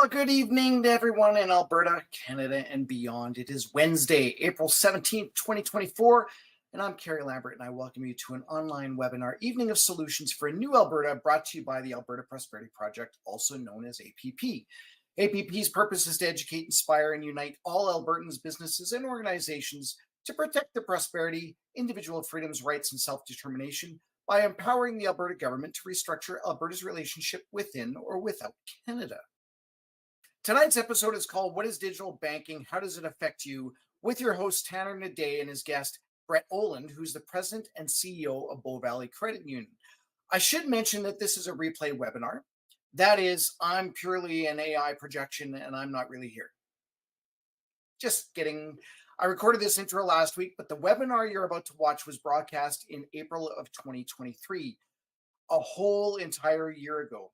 Well, good evening to everyone in Alberta, Canada, and beyond. It is Wednesday, April 17th, 2024, and I'm Kerry Lambert, and I welcome you to an online webinar, Evening of Solutions for a New Alberta, brought to you by the Alberta Prosperity Project, also known as APP. APP's purpose is to educate, inspire, and unite all Albertans, businesses, and organizations to protect their prosperity, individual freedoms, rights, and self-determination by empowering the Alberta government to restructure Alberta's relationship within or without Canada. Tonight's episode is called What is Digital Banking? How does it affect you? With your host, Tanner Hnidey, and his guest, Brett Oland, who's the president and CEO of Bow Valley Credit Union. I should mention that this is a replay webinar. That is, I'm purely an AI projection and I'm not really here. Just kidding. I recorded this intro last week, but the webinar you're about to watch was broadcast in April of 2023, a whole entire year ago.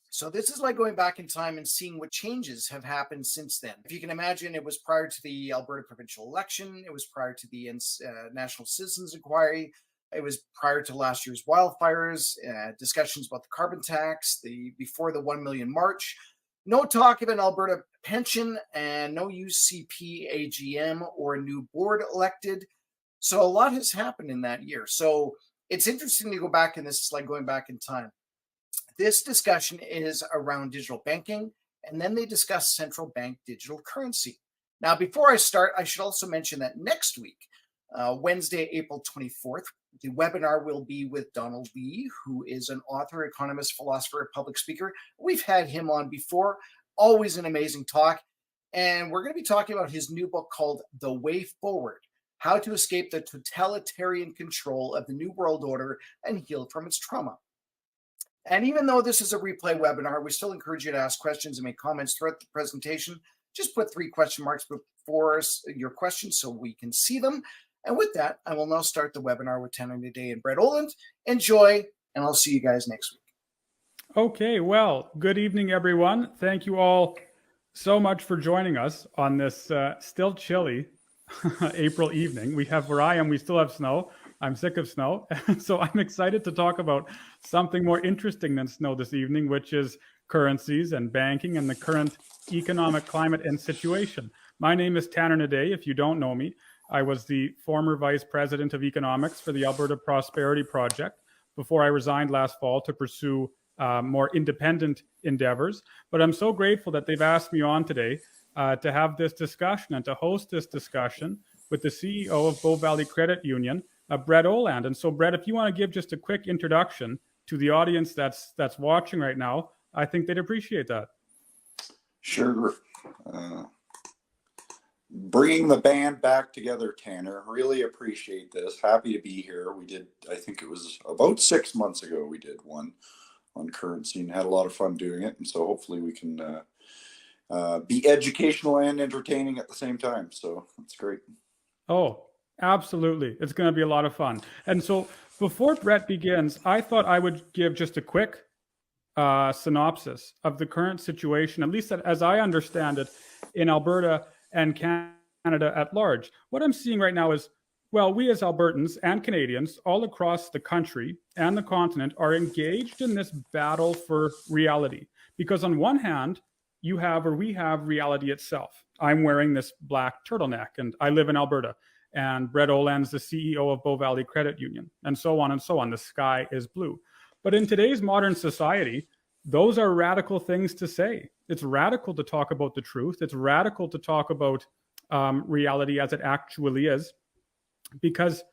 So this is like going back in time and seeing what changes have happened since then. If you can imagine, it was prior to the Alberta provincial election. It was prior to the National Citizens Inquiry. It was prior to last year's wildfires, discussions about the carbon tax, before the 1 million march. No talk of an Alberta pension and no UCP AGM or a new board elected. So a lot has happened in that year. So it's interesting to go back, and this is like going back in time. This discussion is around digital banking, and then they discuss central bank digital currency. Now, before I start, I should also mention that next week, Wednesday, April 24th, the webinar will be with Donald Lee, who is an author, economist, philosopher, and public speaker. We've had him on before, always an amazing talk. And we're going to be talking about his new book called The Way Forward, How to Escape the Totalitarian Control of the New World Order and Heal from Its Trauma. And even though this is a replay webinar, we still encourage you to ask questions and make comments throughout the presentation. Just put 3 question marks before your questions so we can see them. And with that, I will now start the webinar with Tanner Hnidey and Brett Oland. Enjoy, and I'll see you guys next week. Okay, well, good evening, everyone. Thank you all so much for joining us on this still chilly April evening. We still have snow. I'm sick of snow. So I'm excited to talk about something more interesting than snow this evening, which is currencies and banking and the current economic climate and situation. My name is Tanner Hnidey. If you don't know me, I was the former vice president of economics for the Alberta Prosperity Project before I resigned last fall to pursue more independent endeavors. But I'm so grateful that they've asked me on today to have this discussion and to host this discussion with the CEO of Bow Valley Credit Union, Brett Oland. And so, Brett, if you want to give just a quick introduction to the audience that's watching right now, I think they'd appreciate that. Sure. Bringing the band back together, Tanner. Really appreciate this. Happy to be here. We did, I think it was about 6 months ago, we did one on currency and had a lot of fun doing it. And so hopefully we can be educational and entertaining at the same time. So that's great. Oh, absolutely. It's going to be a lot of fun. And so before Brett begins, I thought I would give just a quick synopsis of the current situation, at least as I understand it, in Alberta and Canada at large. What I'm seeing right now is, well, we as Albertans and Canadians all across the country and the continent are engaged in this battle for reality. Because on one hand, we have reality itself. I'm wearing this black turtleneck and I live in Alberta. And Brett Oland's the CEO of Bow Valley Credit Union, and so on and so on. The sky is blue. But in today's modern society, those are radical things to say. It's radical to talk about the truth. It's radical to talk about reality as it actually is, because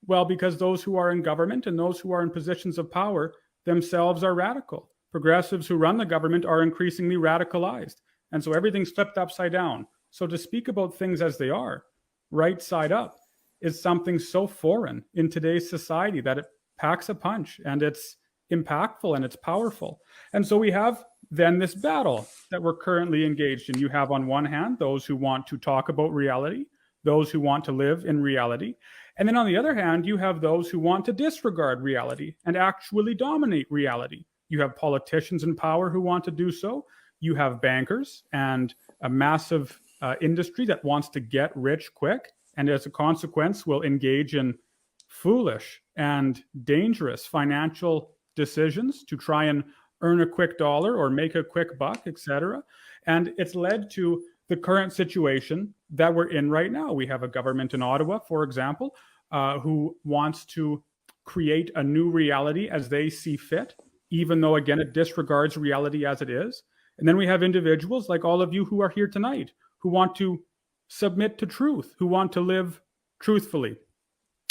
those who are in government and those who are in positions of power themselves are radical. Progressives who run the government are increasingly radicalized. And so everything's flipped upside down. So to speak about things as they are, right side up, is something so foreign in today's society that it packs a punch, and it's impactful and it's powerful. And so we have then this battle that we're currently engaged in. You have on one hand those who want to talk about reality, those who want to live in reality. And then on the other hand, you have those who want to disregard reality and actually dominate reality. You have politicians in power who want to do so. You have bankers and a massive industry that wants to get rich quick, and as a consequence will engage in foolish and dangerous financial decisions to try and earn a quick dollar or make a quick buck, etc. And it's led to the current situation that we're in right now. We have a government in Ottawa, for example, who wants to create a new reality as they see fit, even though, again, it disregards reality as it is. And then we have individuals like all of you who are here tonight who want to submit to truth, who want to live truthfully.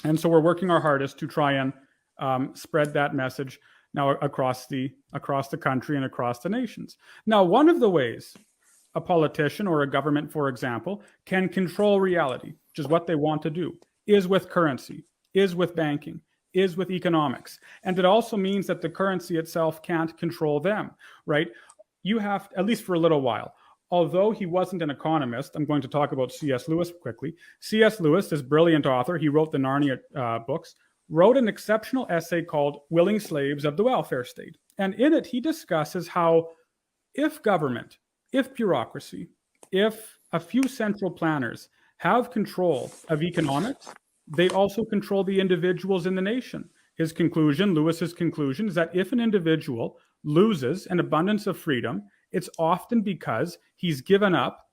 And so we're working our hardest to try and spread that message now across the country and across the nations. Now, one of the ways a politician or a government, for example, can control reality, which is what they want to do, is with currency, is with banking, is with economics. And it also means that the currency itself can't control them, right? You have, at least for a little while, although he wasn't an economist, I'm going to talk about C.S. Lewis quickly. C.S. Lewis, this brilliant author, he wrote the Narnia books, wrote an exceptional essay called Willing Slaves of the Welfare State. And in it, he discusses how if government, if bureaucracy, if a few central planners have control of economics, they also control the individuals in the nation. His conclusion, Lewis's conclusion, is that if an individual loses an abundance of freedom, it's often because he's given up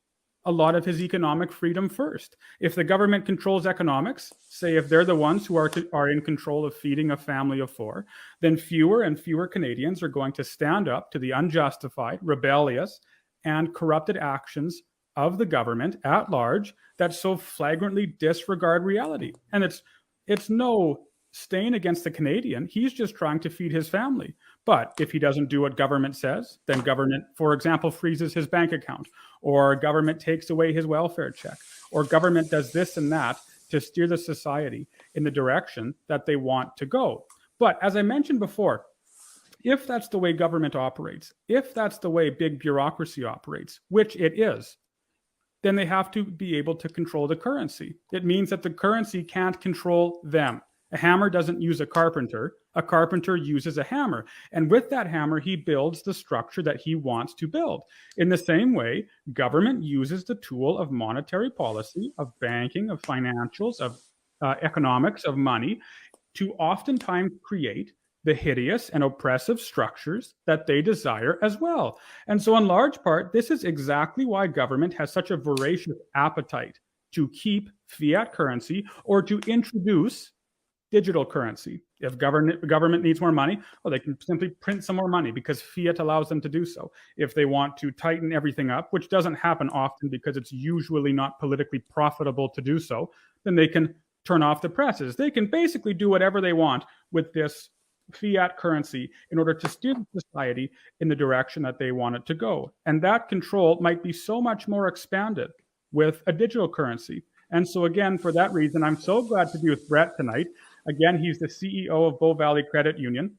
a lot of his economic freedom first. If the government controls economics, say if they're the ones who are in control of feeding a family of four, then fewer and fewer Canadians are going to stand up to the unjustified, rebellious, and corrupted actions of the government at large that so flagrantly disregard reality. And it's no stain against the Canadian. He's just trying to feed his family. But if he doesn't do what government says, then government, for example, freezes his bank account, or government takes away his welfare check, or government does this and that to steer the society in the direction that they want to go. But as I mentioned before, if that's the way government operates, if that's the way big bureaucracy operates, which it is, then they have to be able to control the currency. It means that the currency can't control them. A hammer doesn't use a carpenter uses a hammer. And with that hammer, he builds the structure that he wants to build. In the same way, government uses the tool of monetary policy, of banking, of financials, of economics, of money, to oftentimes create the hideous and oppressive structures that they desire as well. And so in large part, this is exactly why government has such a voracious appetite to keep fiat currency or to introduce digital currency. If government needs more money, well, they can simply print some more money because fiat allows them to do so. If they want to tighten everything up, which doesn't happen often because it's usually not politically profitable to do so, then they can turn off the presses. They can basically do whatever they want with this fiat currency in order to steer society in the direction that they want it to go. And that control might be so much more expanded with a digital currency. And so again, for that reason, I'm so glad to be with Brett tonight. Again, he's the CEO of Bow Valley Credit Union.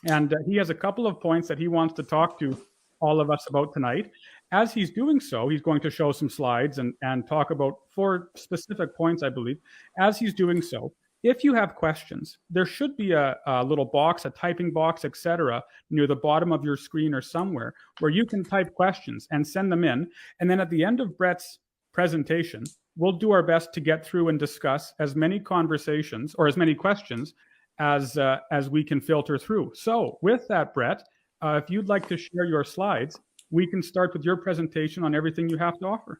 And he has a couple of points that he wants to talk to all of us about tonight. As he's doing so, he's going to show some slides and talk about 4 specific points, I believe. As he's doing so, if you have questions, there should be a little box, a typing box, etc., near the bottom of your screen or somewhere where you can type questions and send them in. And then at the end of Brett's presentation, we'll do our best to get through and discuss as many conversations or as many questions as we can filter through. So with that, Brett, if you'd like to share your slides, we can start with your presentation on everything you have to offer.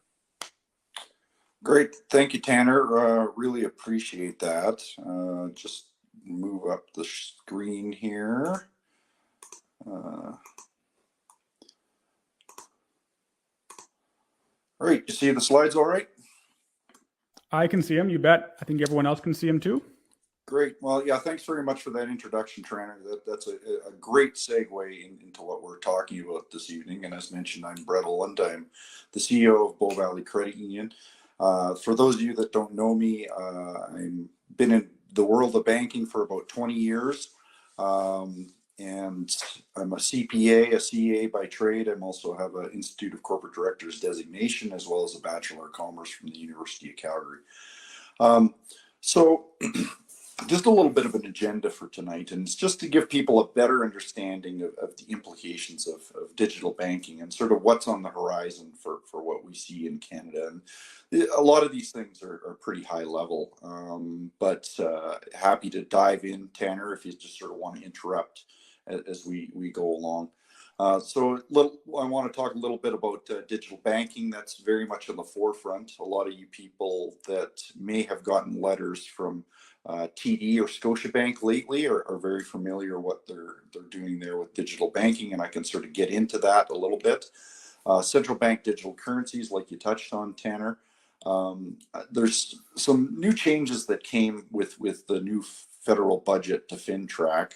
Great. Thank you, Tanner. Really appreciate that. Just move up the screen here. All right. You see the slides all right? I can see them. You bet. I think everyone else can see them too. Great. Well, yeah, thanks very much for that introduction, Tanner. That's a great segue into what we're talking about this evening. And as mentioned, I'm Brett Oland. I'm the CEO of Bow Valley Credit Union. For those of you that don't know me, I've been in the world of banking for about 20 years. And I'm a CPA, a CA by trade. I also have an Institute of Corporate Directors designation, as well as a Bachelor of Commerce from the University of Calgary. So just a little bit of an agenda for tonight, and it's just to give people a better understanding of the implications of digital banking and sort of what's on the horizon for what we see in Canada. And a lot of these things are pretty high level, but happy to dive in, Tanner, if you just sort of want to interrupt as we go along. I want to talk a little bit about digital banking. That's very much in the forefront. A lot of you people that may have gotten letters from TD or Scotiabank lately are very familiar what they're doing there with digital banking, and I can sort of get into that a little bit. Central bank digital currencies, like you touched on, Tanner. There's some new changes that came with the new federal budget to Fintrac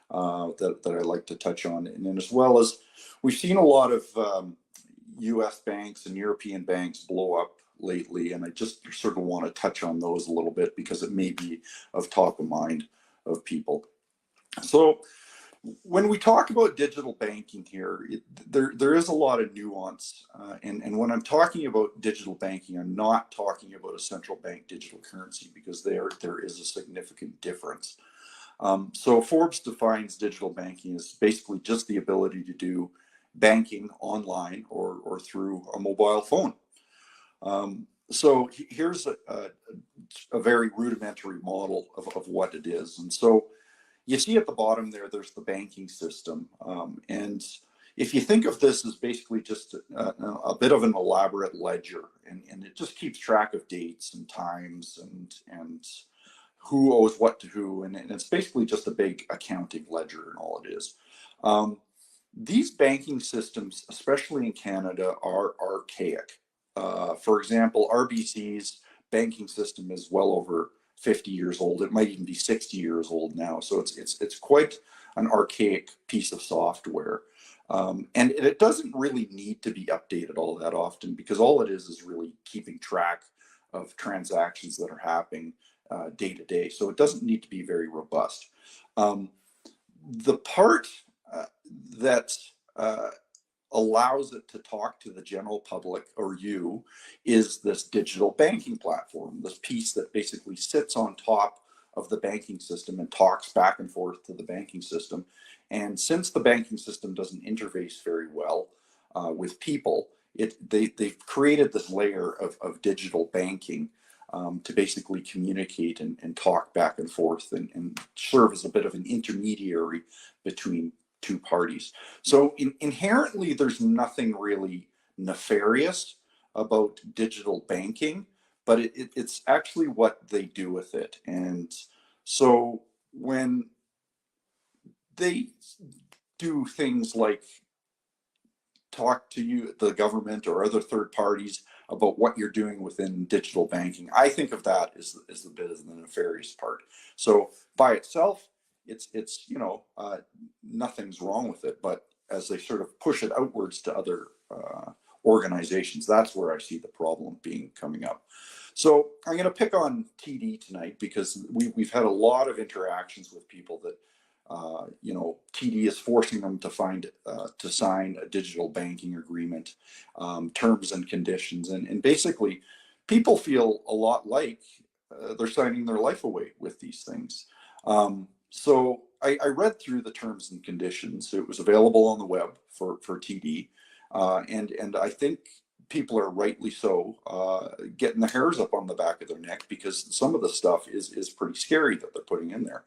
that I'd like to touch on. And then as well as we've seen a lot of US banks and European banks blow up lately, and I just sort of want to touch on those a little bit because it may be of top of mind of people. So when we talk about digital banking here, there is a lot of nuance. And when I'm talking about digital banking, I'm not talking about a central bank digital currency because there is a significant difference. So Forbes defines digital banking as basically just the ability to do banking online or through a mobile phone. So here's a very rudimentary model of what it is. And so you see at the bottom there's the banking system. And if you think of this as basically just a bit of an elaborate ledger, and it just keeps track of dates and times and who owes what to who, and it's basically just a big accounting ledger and all it is. These banking systems, especially in Canada, are archaic. For example, RBC's banking system is well over 50 years old. It might even be 60 years old now. So it's quite an archaic piece of software. And it doesn't really need to be updated all that often because all it is really keeping track of transactions that are happening day to day. So it doesn't need to be very robust. The part that allows it to talk to the general public or you is this digital banking platform, this piece that basically sits on top of the banking system and talks back and forth to the banking system. And since the banking system doesn't interface very well with people, they've created this layer of digital banking to basically communicate and talk back and forth and serve as a bit of an intermediary between two parties. So inherently, there's nothing really nefarious about digital banking, but it's actually what they do with it. And so when they do things like talk to you, the government or other third parties, about what you're doing within digital banking, I think of that as the bit of the nefarious part. So by itself, it's nothing's wrong with it, but as they sort of push it outwards to other organizations, that's where I see the problem coming up. So I'm going to pick on TD tonight because we've had a lot of interactions with people that TD is forcing them to sign a digital banking agreement, terms and conditions, and basically people feel a lot like they're signing their life away with these things. So I read through the terms and conditions. It was available on the web for TD, and I think people are rightly so getting the hairs up on the back of their neck because some of the stuff is pretty scary that they're putting in there.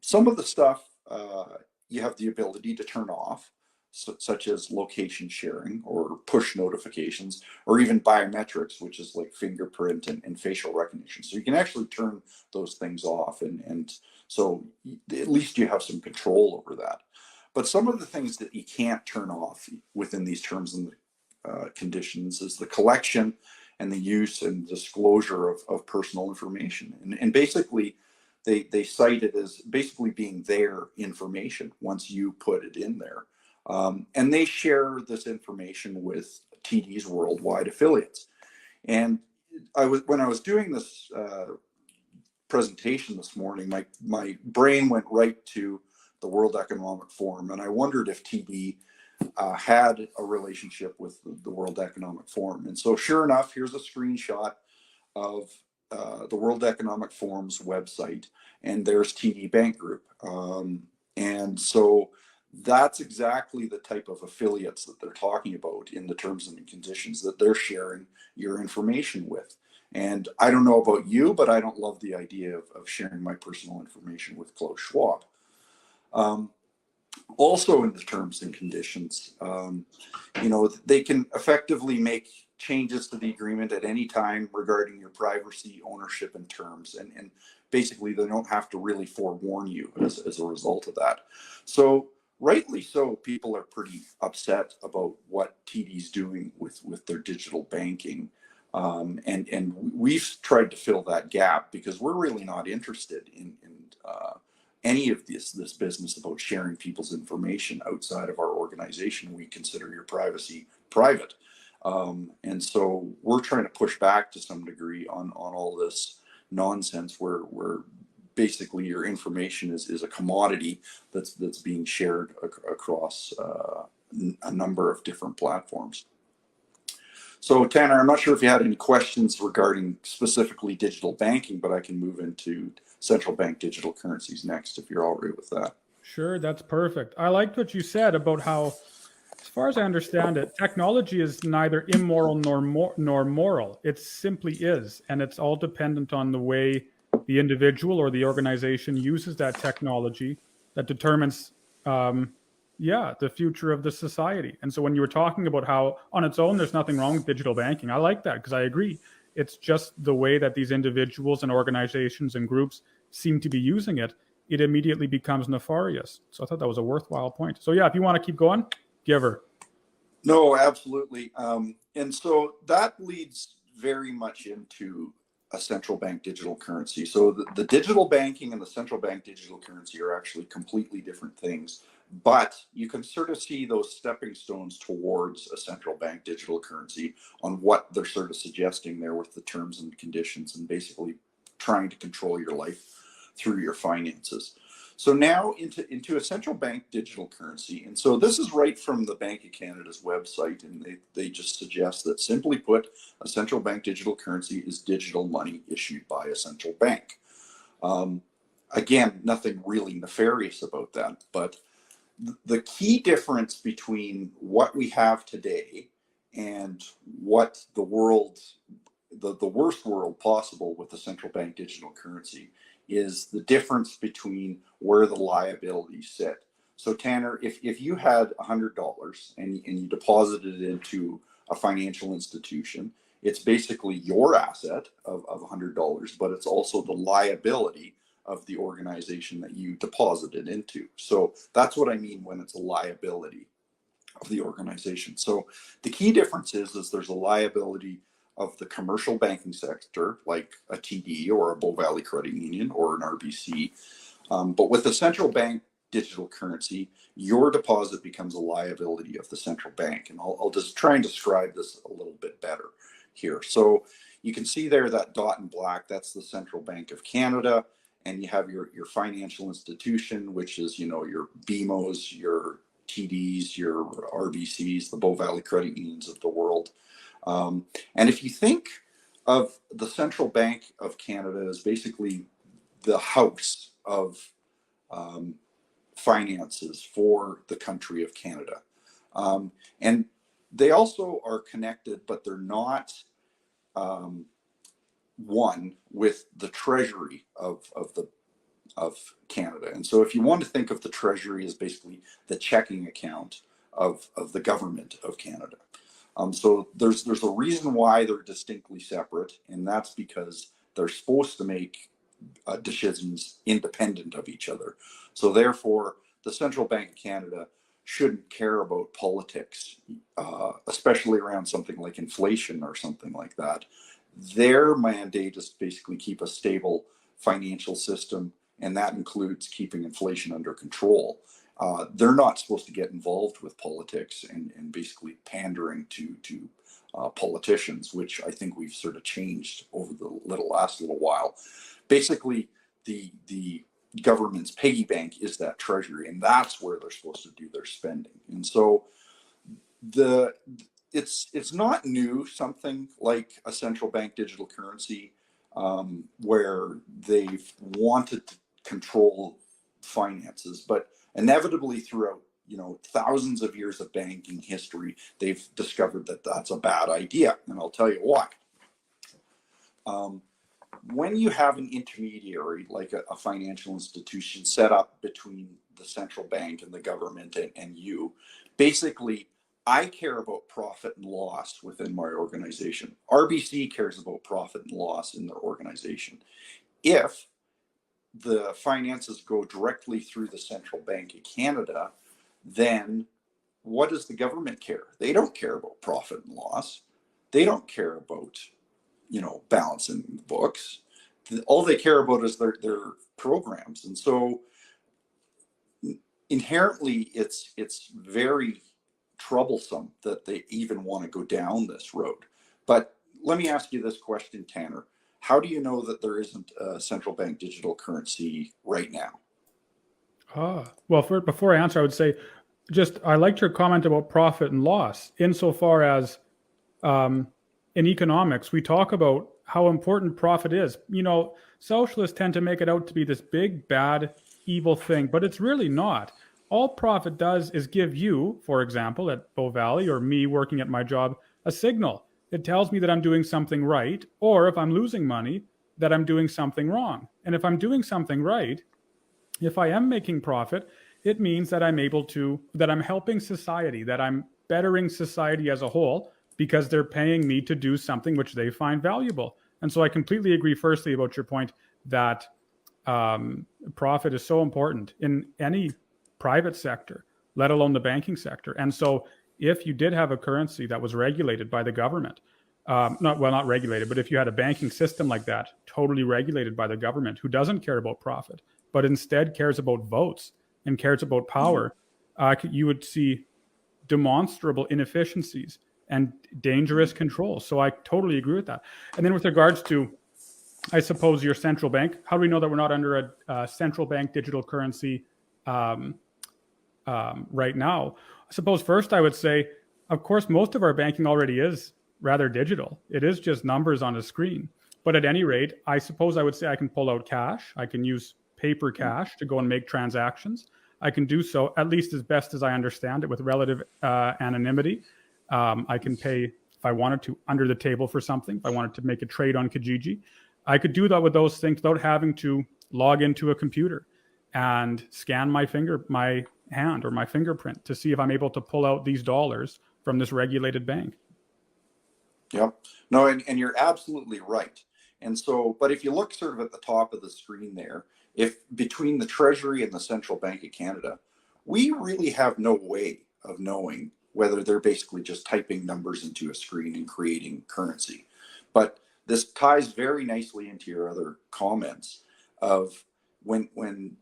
Some of the stuff you have the ability to turn off, such as location sharing or push notifications, or even biometrics, which is like fingerprint and facial recognition. So you can actually turn those things off, and so at least you have some control over that. But some of the things that you can't turn off within these terms and conditions is the collection and the use and disclosure of personal information. And basically, they cite it as basically being their information once you put it in there. And they share this information with TD's worldwide affiliates. And when I was doing this presentation this morning, my brain went right to the World Economic Forum, and I wondered if TD had a relationship with the World Economic Forum. And so sure enough, here's a screenshot of the World Economic Forum's website, and there's TD Bank Group. And so that's exactly the type of affiliates that they're talking about in the terms and conditions that they're sharing your information with. And I don't know about you, but I don't love the idea of sharing my personal information with Klaus Schwab. Also in the terms and conditions, they can effectively make changes to the agreement at any time regarding your privacy, ownership, and terms. And basically, they don't have to really forewarn you as a result of that. So rightly so, people are pretty upset about what TD's doing with their digital banking. And we've tried to fill that gap because we're really not interested in any of this business about sharing people's information outside of our organization. We consider your privacy private. And so we're trying to push back to some degree on all this nonsense where basically your information is a commodity that's being shared across a number of different platforms. So Tanner, I'm not sure if you had any questions regarding specifically digital banking, but I can move into central bank digital currencies next if you're all right with that. Sure, that's perfect. I liked what you said about how, as far as I understand it, technology is neither immoral nor moral. It simply is, and it's all dependent on the way the individual or the organization uses that technology that determines the future of the society. And so when you were talking about how on its own there's nothing wrong with digital banking, I like that because I agree. It's just the way that these individuals and organizations and groups seem to be using it, it immediately becomes nefarious. So I thought that was a worthwhile point. So yeah, if you want to keep going, give her. No, absolutely. And so that leads very much into a central bank digital currency. So the digital banking and the central bank digital currency are actually completely different things, but you can sort of see those stepping stones towards a central bank digital currency on what they're sort of suggesting there with the terms and conditions and basically trying to control your life through your finances. So now into a central bank digital currency. And so this is right from the Bank of Canada's website. And they just suggest that, simply put, a central bank digital currency is digital money issued by a central bank. Again, nothing really nefarious about that. But the key difference between what we have today and what the world, the worst world possible with the central bank digital currency, is the difference between where the liabilities sit. So Tanner, if you had $100 and you deposited it into a financial institution, it's basically your asset of $100, but it's also the liability of the organization that you deposited into. So that's what I mean when it's a liability of the organization. So the key difference is there's a liability of the commercial banking sector, like a TD or a Bow Valley Credit Union or an RBC. But with the central bank digital currency, your deposit becomes a liability of the central bank. And I'll just try and describe this a little bit better here. So you can see there that dot in black, that's the Central Bank of Canada. And you have your financial institution, which is, your BMOs, your TDs, your RBCs, the Bow Valley Credit Unions of the world. And if you think of the Central Bank of Canada as basically the house of finances for the country of Canada. And they also are connected, but they're not one with the Treasury of Canada. And so if you want to think of the Treasury as basically the checking account of the government of Canada. So there's a reason why they're distinctly separate, and that's because they're supposed to make decisions independent of each other. So therefore, the Central Bank of Canada shouldn't care about politics, especially around something like inflation or something like that. Their mandate is to basically keep a stable financial system, and that includes keeping inflation under control. They're not supposed to get involved with politics and basically pandering to politicians, which I think we've sort of changed over the last little while. Basically, the government's piggy bank is that treasury, and that's where they're supposed to do their spending. And so it's not new, something like a central bank digital currency, where they've wanted to control finances, but inevitably throughout thousands of years of banking history, they've discovered that that's a bad idea, and I'll tell you why. When you have an intermediary like a financial institution set up between the central bank and the government and you. Basically, I care about profit and loss within my organization. RBC cares about profit and loss in their organization. If the finances go directly through the Central Bank of Canada, then what does the government care? They don't care about profit and loss. They don't care about, balancing the books. All they care about is their programs. And so inherently it's very troublesome that they even want to go down this road. But let me ask you this question, Tanner. How do you know that there isn't a central bank digital currency right now? Well, before I answer, I would say I liked your comment about profit and loss insofar as in economics, we talk about how important profit is. Socialists tend to make it out to be this big, bad, evil thing, but it's really not. All profit does is give you, for example, at Bow Valley or me working at my job, a signal. It tells me that I'm doing something right, or if I'm losing money, that I'm doing something wrong. And if I'm doing something right, if I am making profit, it means that that I'm helping society, that I'm bettering society as a whole because they're paying me to do something which they find valuable. And so I completely agree, firstly, about your point that profit is so important in any private sector, let alone the banking sector. And so if you did have a currency that was regulated by the government, not regulated, but if you had a banking system like that, totally regulated by the government, who doesn't care about profit, but instead cares about votes and cares about power, you would see demonstrable inefficiencies and dangerous control. So I totally agree with that. And then with regards to, I suppose, your central bank, how do we know that we're not under a central bank digital currency right now? I suppose first I would say, of course, most of our banking already is rather digital. It is just numbers on a screen. But at any rate, I suppose I would say I can pull out cash. I can use paper cash to go and make transactions. I can do so, at least as best as I understand it, with relative anonymity. I can pay, if I wanted to, under the table for something. If I wanted to make a trade on Kijiji, I could do that with those things without having to log into a computer and scan my hand or my fingerprint to see if I'm able to pull out these dollars from this regulated bank. Yep. No, and you're absolutely right. And so, but if you look sort of at the top of the screen there, if between the Treasury and the Central Bank of Canada, we really have no way of knowing whether they're basically just typing numbers into a screen and creating currency. But this ties very nicely into your other comments of when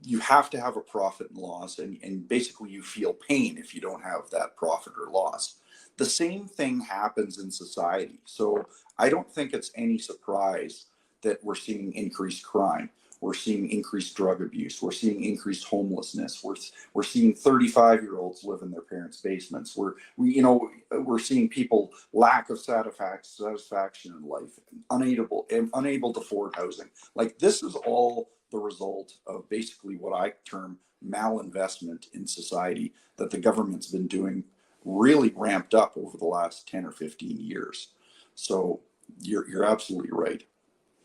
you have to have a profit and loss, and basically you feel pain if you don't have that profit or loss. The same thing happens in society. So I don't think it's any surprise that we're seeing increased crime. We're seeing increased drug abuse. We're seeing increased homelessness. We're seeing 35-year-olds live in their parents' basements. We're seeing people lack of satisfaction in life, unable to afford housing. Like, this is all the result of basically what I term malinvestment in society that the government's been doing, really ramped up over the last 10 or 15 years. So you're absolutely right.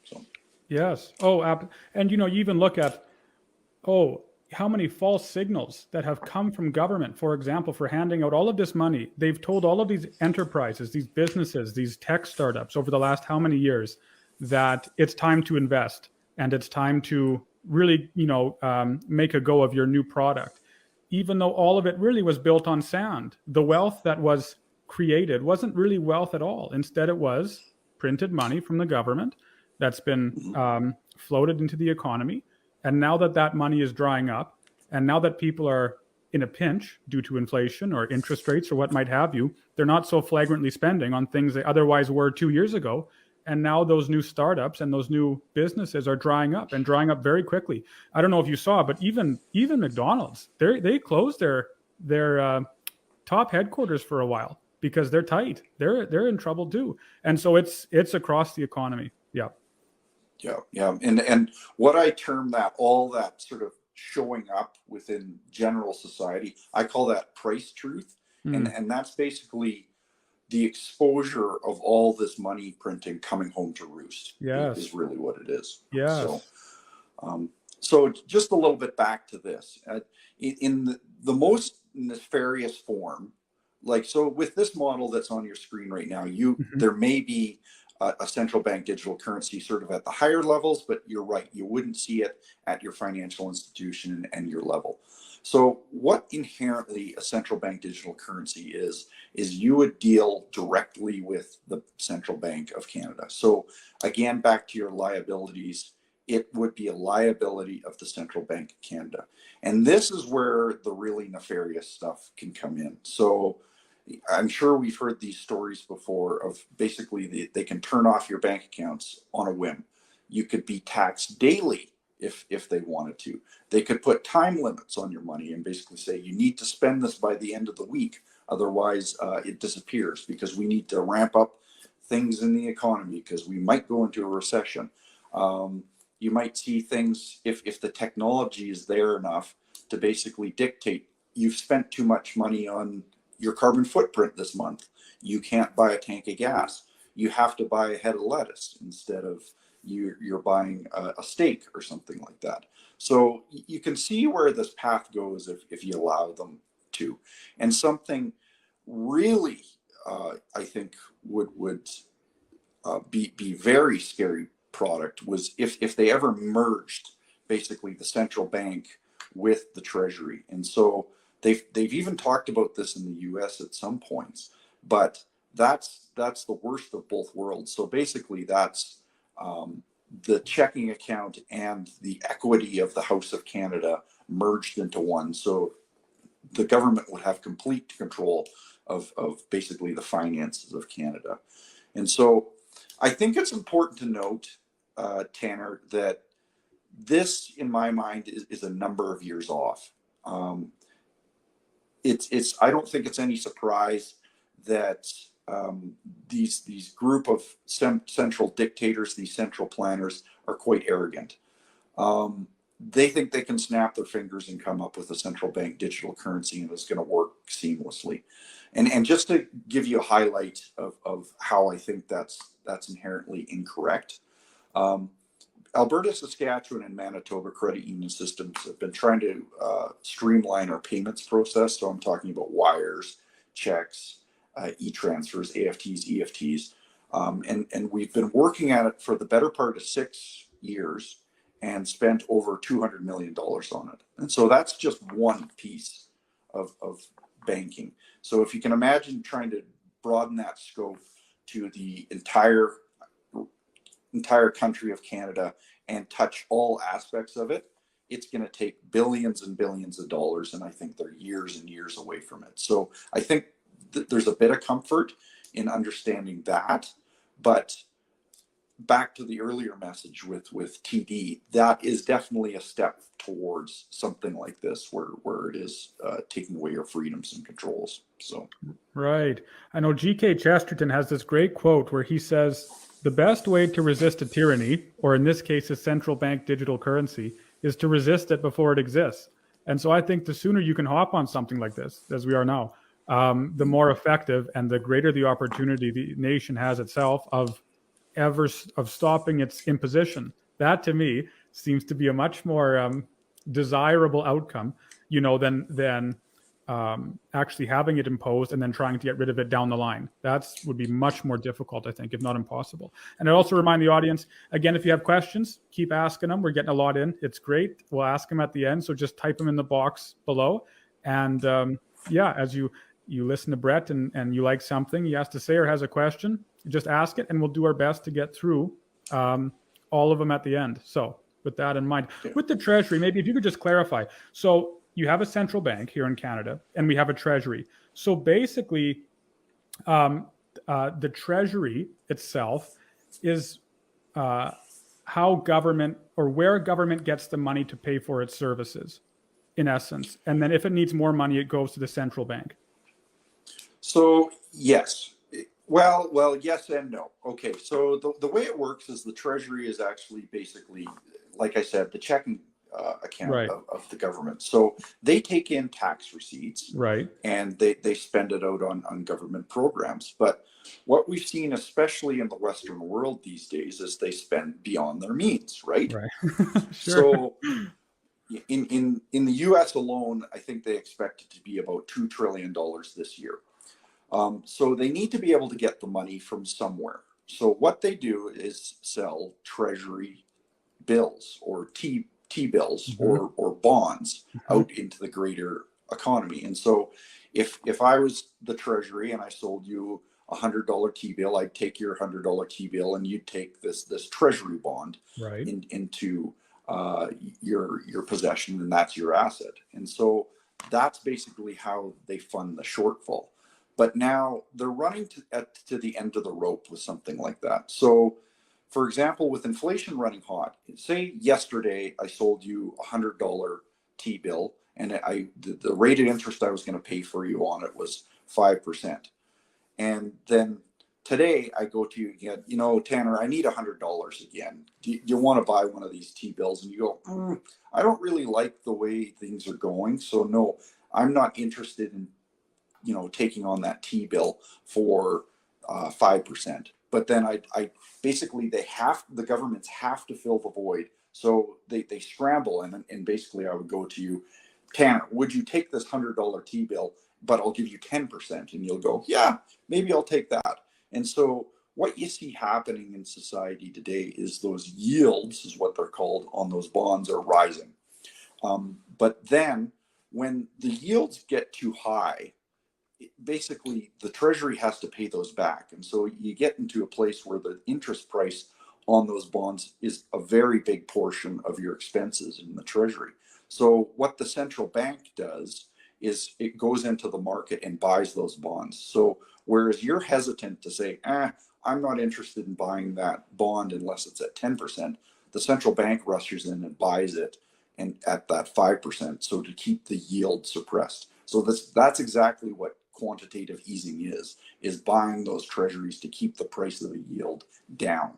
So. Yes. And you even look at, how many false signals that have come from government, for example, for handing out all of this money. They've told all of these enterprises, these businesses, these tech startups over the last how many years that it's time to invest and it's time to really, make a go of your new product, even though all of it really was built on sand. The wealth that was created wasn't really wealth at all. Instead, it was printed money from the government that's been floated into the economy. And now that money is drying up, and now that people are in a pinch due to inflation or interest rates or what might have you, they're not so flagrantly spending on things they otherwise were 2 years ago. And now those new startups and those new businesses are drying up very quickly. I don't know if you saw, but even McDonald's, they closed their top headquarters for a while because they're tight. They're in trouble too. And so it's across the economy. Yeah. Yeah. And what I term all that sort of showing up within general society, I call that price truth. And that's basically the exposure of all this money printing coming home to roost. Yes. Is really what it is. Yes. So just a little bit back to this. In the most nefarious form, like, so with this model that's on your screen right now, there may be a central bank digital currency sort of at the higher levels, but you're right, you wouldn't see it at your financial institution and your level. So what inherently a central bank digital currency is you would deal directly with the Central Bank of Canada. So again, back to your liabilities, it would be a liability of the Central Bank of Canada. And this is where the really nefarious stuff can come in. So I'm sure we've heard these stories before of basically they can turn off your bank accounts on a whim. You could be taxed daily if they wanted to. They could put time limits on your money and basically say, you need to spend this by the end of the week. Otherwise, it disappears because we need to ramp up things in the economy because we might go into a recession. You might see things if the technology is there enough to basically dictate, you've spent too much money on your carbon footprint this month. You can't buy a tank of gas. You have to buy a head of lettuce instead of you're buying a steak or something like that. So you can see where this path goes if you allow them to. And something really, I think would be very scary product was if they ever merged basically the central bank with the treasury. And so they've even talked about this in the US at some points, but that's the worst of both worlds. So basically that's the checking account and the equity of the House of Canada merged into one. So the government would have complete control of basically the finances of Canada. And so I think it's important to note, Tanner, that this, in my mind, is a number of years off. I don't think it's any surprise that these group of central dictators, these central planners, are quite arrogant. They think they can snap their fingers and come up with a central bank digital currency and it's going to work seamlessly. And just to give you a highlight of how I think that's inherently incorrect. Alberta, Saskatchewan, and Manitoba credit union systems have been trying to streamline our payments process. So I'm talking about wires, checks, e-transfers, AFTs, EFTs. And we've been working at it for the better part of 6 years and spent over $200 million on it. And so that's just one piece of banking. So if you can imagine trying to broaden that scope to the entire country of Canada and touch all aspects of it, it's going to take billions and billions of dollars. And I think they're years and years away from it. So I think there's a bit of comfort in understanding that, but back to the earlier message with TD, that is definitely a step towards something like this where it is taking away your freedoms and controls. So right. I know G.K. Chesterton has this great quote where he says, the best way to resist a tyranny, or in this case, a central bank digital currency, is to resist it before it exists. And so I think the sooner you can hop on something like this, as we are now, the more effective and the greater the opportunity the nation has itself of stopping its imposition. That to me seems to be a much more desirable outcome, than actually having it imposed and then trying to get rid of it down the line. That would be much more difficult, I think, if not impossible. And I also remind the audience, again, if you have questions, keep asking them. We're getting a lot in. It's great. We'll ask them at the end. So just type them in the box below. And as you listen to Brett and you like something he has to say or has a question, just ask it and we'll do our best to get through all of them at the end. So with that in mind, with the Treasury, maybe if you could just clarify. So you have a central bank here in Canada and we have a Treasury. So basically, the Treasury itself is how government or where government gets the money to pay for its services, in essence. And then if it needs more money, it goes to the central bank. So yes. Well, yes and no. Okay, so the way it works is the Treasury is actually basically, like I said, the checking account right. of the government. So they take in tax receipts, right, and they spend it out on government programs. But what we've seen, especially in the Western world these days, is they spend beyond their means, right? Right. Sure. So in the U.S. alone, I think they expect it to be about $2 trillion this year. So they need to be able to get the money from somewhere. So what they do is sell treasury bills or T-bills or bonds out into the greater economy. And so if I was the treasury and I sold you $100 T-bill, I'd take your $100 T-bill and you'd take this treasury bond into your possession, and that's your asset. And so that's basically how they fund the shortfall. But now they're running to the end of the rope with something like that. So, for example, with inflation running hot, say yesterday I sold you $100 T-bill, and the rate of interest I was going to pay for you on it was 5%. And then today I go to you again, Tanner, I need $100 again. Do you want to buy one of these T-bills? And you go, I don't really like the way things are going. So no, I'm not interested in, taking on that T-bill for 5%. But then I basically the governments have to fill the void. So they scramble and basically I would go to you, Tanner, would you take this $100 T-bill, but I'll give you 10%? And you'll go, yeah, maybe I'll take that. And so what you see happening in society today is those yields, is what they're called, on those bonds are rising. But then when the yields get too high, basically the treasury has to pay those back. And so you get into a place where the interest price on those bonds is a very big portion of your expenses in the treasury. So what the central bank does is it goes into the market and buys those bonds. So whereas you're hesitant to say, I'm not interested in buying that bond unless it's at 10%, the central bank rushes in and buys it and at that 5%, so to keep the yield suppressed. So that's exactly what quantitative easing is buying those treasuries to keep the price of the yield down.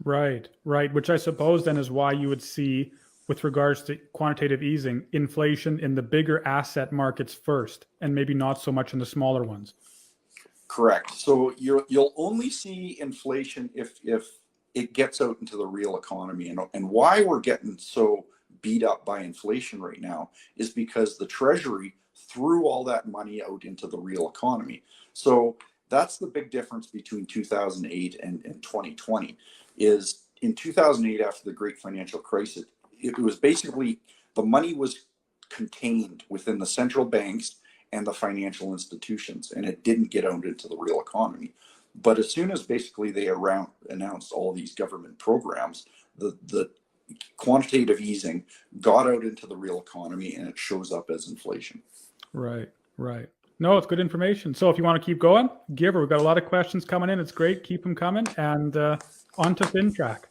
Right. Which I suppose then is why you would see, with regards to quantitative easing, inflation in the bigger asset markets first, and maybe not so much in the smaller ones. Correct. So you'll only see inflation if it gets out into the real economy. And why we're getting so beat up by inflation right now is because the treasury threw all that money out into the real economy. So that's the big difference between 2008 and 2020 is in 2008, after the great financial crisis, it was basically the money was contained within the central banks and the financial institutions, and it didn't get out into the real economy. But as soon as basically they announced all these government programs, the quantitative easing got out into the real economy, and it shows up as inflation. Right. No, it's good information. So if you want to keep going, we've got a lot of questions coming in. It's great. Keep them coming. And on to Fintrac.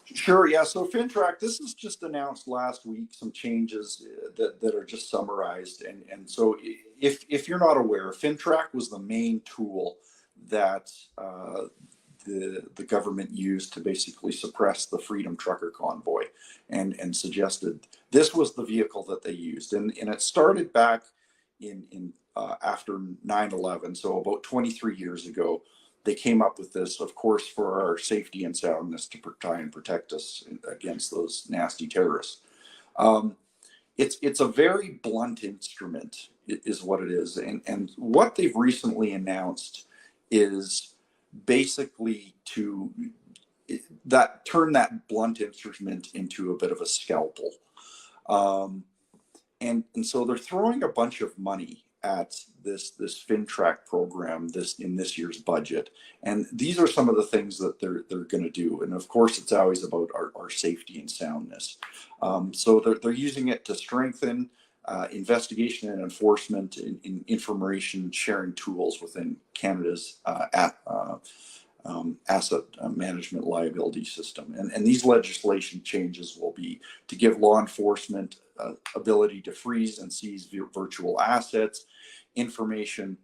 Sure. Yeah. So Fintrac, this was just announced last week, some changes that are just summarized. And so if you're not aware, Fintrac was the main tool that the government used to basically suppress the Freedom Trucker Convoy and suggested this was the vehicle that they used. And it started back in after 9/11. So about 23 years ago, they came up with this, of course, for our safety and soundness to try and protect us against those nasty terrorists. It's a very blunt instrument, is what it is. And what they've recently announced is basically to turn that blunt instrument into a bit of a scalpel. And so they're throwing a bunch of money at this Fintrac program in this year's budget. And these are some of the things that they're going to do. And of course, it's always about our safety and soundness. So they're using it to strengthen investigation and enforcement in information sharing tools within Canada's asset management liability system. And these legislation changes will be to give law enforcement ability to freeze and seize virtual assets, information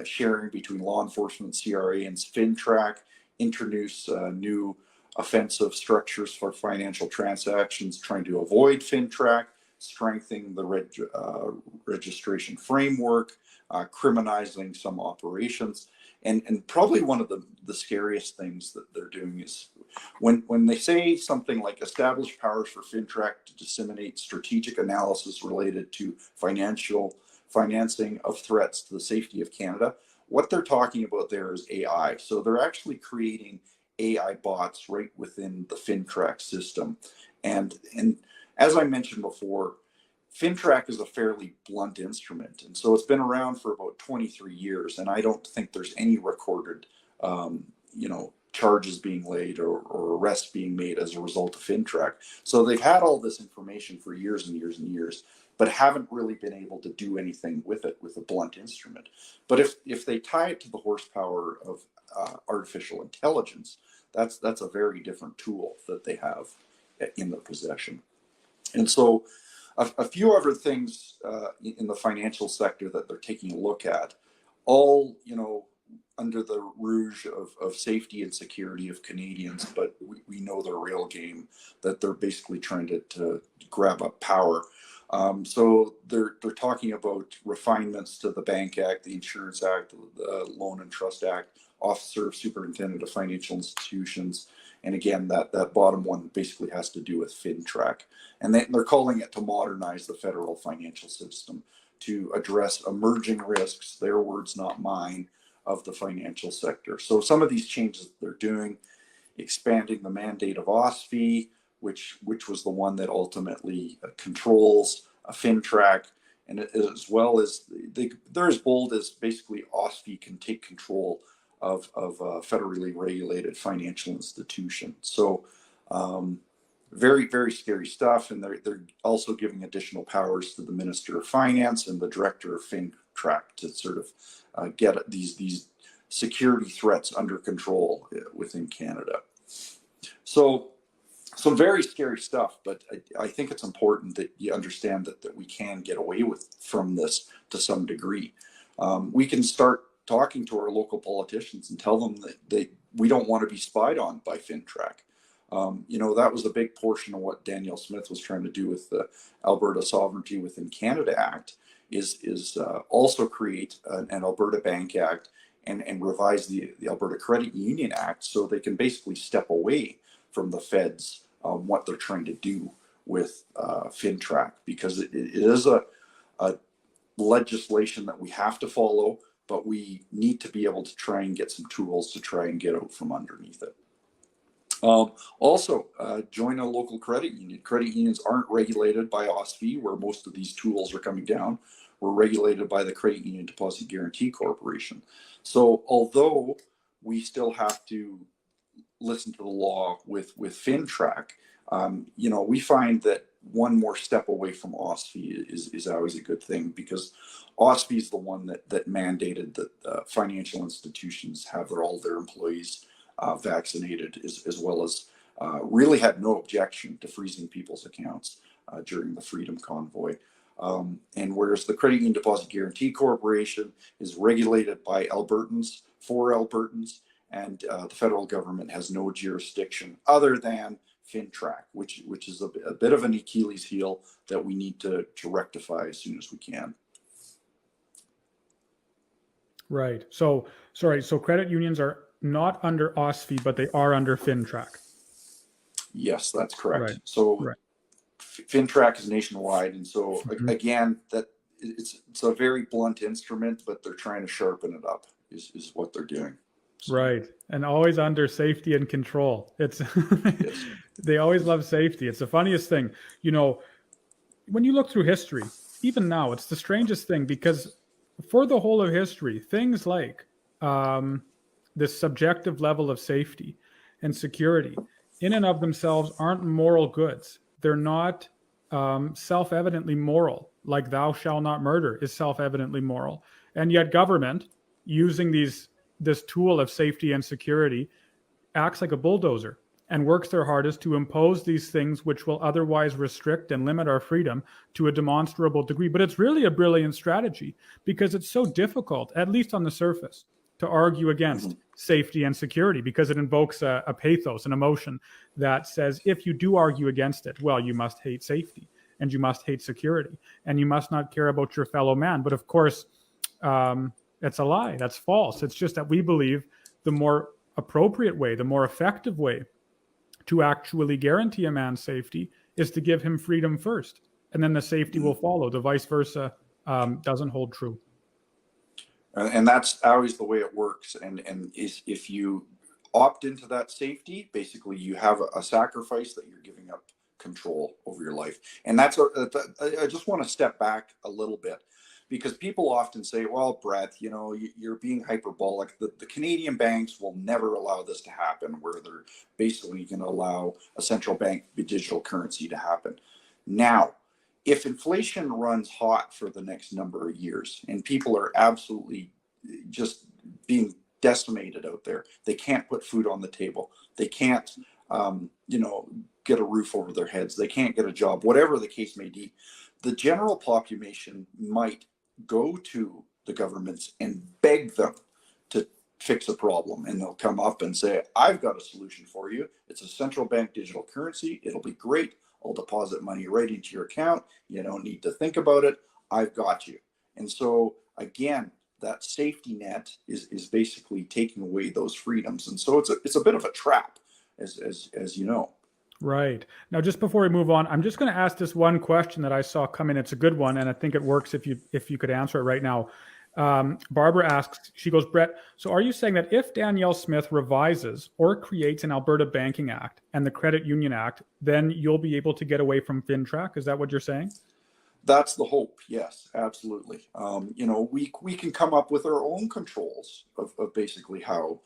sharing between law enforcement, CRA, and Fintrac, introduce new offensive structures for financial transactions trying to avoid Fintrac, strengthening the registration framework, criminalizing some operations. And probably one of the scariest things that they're doing is when they say something like establish powers for Fintrac to disseminate strategic analysis related to financing of threats to the safety of Canada, what they're talking about there is AI. So they're actually creating AI bots right within the Fintrac system. And as I mentioned before, Fintrac is a fairly blunt instrument. And so it's been around for about 23 years. And I don't think there's any recorded, charges being laid or arrests being made as a result of Fintrac. So they've had all this information for years and years and years, but haven't really been able to do anything with it with a blunt instrument. But if they tie it to the horsepower of artificial intelligence, that's a very different tool that they have in their possession. And so a few other things in the financial sector that they're taking a look at, all under the rouge of safety and security of Canadians, but we know their real game, that they're basically trying to grab up power. So they're talking about refinements to the Bank Act, the Insurance Act, the Loan and Trust Act, Officer of Superintendent of Financial Institutions. And again, that bottom one basically has to do with Fintrac. And they're calling it to modernize the federal financial system to address emerging risks, their words, not mine, of the financial sector. So some of these changes they're doing, expanding the mandate of OSFI, which was the one that ultimately controls Fintrac, and as well as they're as bold as basically OSFI can take control of a federally regulated financial institution. So very, very scary stuff. And they're also giving additional powers to the Minister of Finance and the Director of Fintrac to sort of get these security threats under control within Canada. So some very scary stuff, but I think it's important that you understand that we can get away from this to some degree. We can start talking to our local politicians and tell them that we don't want to be spied on by Fintrac. That was a big portion of what Danielle Smith was trying to do with the Alberta Sovereignty Within Canada Act, is also create an Alberta Bank Act and revise the Alberta Credit Union Act so they can basically step away from the feds what they're trying to do with Fintrac, because it is a legislation that we have to follow, but we need to be able to try and get some tools to try and get out from underneath it. Also, join a local credit union. Credit unions aren't regulated by OSFI, where most of these tools are coming down. We're regulated by the Credit Union Deposit Guarantee Corporation. So although we still have to listen to the law with Fintrac, we find that one more step away from OSFI is always a good thing, because OSFI is the one that mandated that financial institutions have all their employees vaccinated, as well as really had no objection to freezing people's accounts during the Freedom Convoy. And whereas the Credit Union Deposit Guarantee Corporation is regulated by Albertans for Albertans, and the federal government has no jurisdiction other than Fintrac, which is a bit of an Achilles heel that we need to rectify as soon as we can. Right. So credit unions are not under OSFI, but they are under Fintrac. Yes, that's correct. Right. So right. Fintrac is nationwide, and so again, that it's a very blunt instrument, but they're trying to sharpen it up is what they're doing. So. Right. And always under safety and control. It's Yes. They always love safety. It's the funniest thing. When you look through history, even now, it's the strangest thing, because for the whole of history, things like this subjective level of safety and security in and of themselves aren't moral goods. They're not self-evidently moral, like thou shalt not murder is self-evidently moral. And yet government, using this tool of safety and security, acts like a bulldozer and works their hardest to impose these things which will otherwise restrict and limit our freedom to a demonstrable degree. But it's really a brilliant strategy, because it's so difficult, at least on the surface, to argue against safety and security, because it invokes a pathos, an emotion that says, if you do argue against it, well, you must hate safety and you must hate security and you must not care about your fellow man. But of course, It's a lie. That's false. It's just that we believe the more appropriate way, the more effective way to actually guarantee a man's safety is to give him freedom first, and then the safety will follow. The vice versa doesn't hold true. And that's always the way it works. And is if you opt into that safety, basically you have a sacrifice that you're giving up control over your life. And I just want to step back a little bit, because people often say, well, Brett, you're being hyperbolic. The Canadian banks will never allow this to happen, where they're basically going to allow a central bank digital currency to happen. Now, if inflation runs hot for the next number of years and people are absolutely just being decimated out there, they can't put food on the table, they can't, get a roof over their heads, they can't get a job, whatever the case may be, the general population might go to the governments and beg them to fix a problem. And they'll come up and say, I've got a solution for you. It's a central bank digital currency. It'll be great. I'll deposit money right into your account. You don't need to think about it. I've got you. And so again, that safety net is basically taking away those freedoms. And so it's a bit of a trap, as you know. Right. Now, just before we move on, I'm just going to ask this one question that I saw come in. It's a good one, and I think it works if you could answer it right now. Barbara asks, she goes, Brett, so are you saying that if Danielle Smith revises or creates an Alberta Banking Act and the Credit Union Act, then you'll be able to get away from Fintrac? Is that what you're saying? That's the hope. Yes, absolutely. We can come up with our own controls of basically how,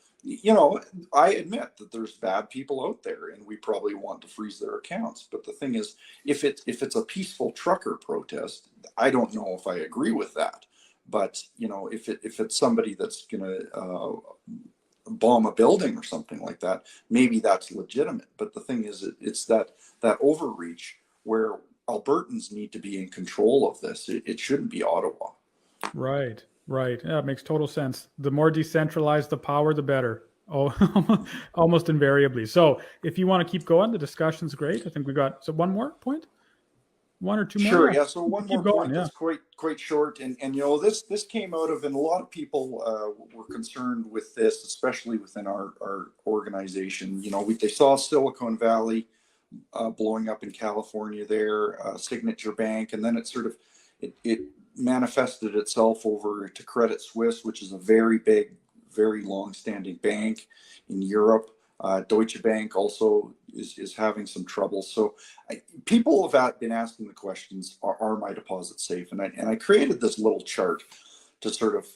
I admit that there's bad people out there and we probably want to freeze their accounts. But the thing is, if it's a peaceful trucker protest, I don't know if I agree with that. But, if it's somebody that's going to bomb a building or something like that, maybe that's legitimate. But the thing is, it's that overreach where Albertans need to be in control of this. It shouldn't be Ottawa. Right. Yeah, it makes total sense. The more decentralized the power, the better. Oh, almost invariably. So if you want to keep going, the discussion's great. I think we got, so one more point? One or two more? Sure, yeah. So one more point yeah. that's quite short. And this came out of, and a lot of people were concerned with this, especially within our organization. They saw Silicon Valley blowing up in California there, Signature Bank, and then it manifested itself over to Credit Suisse, which is a very big, very long-standing bank in Europe. Deutsche Bank also is having some trouble. So people have been asking the questions, are my deposits safe? And I created this little chart to sort of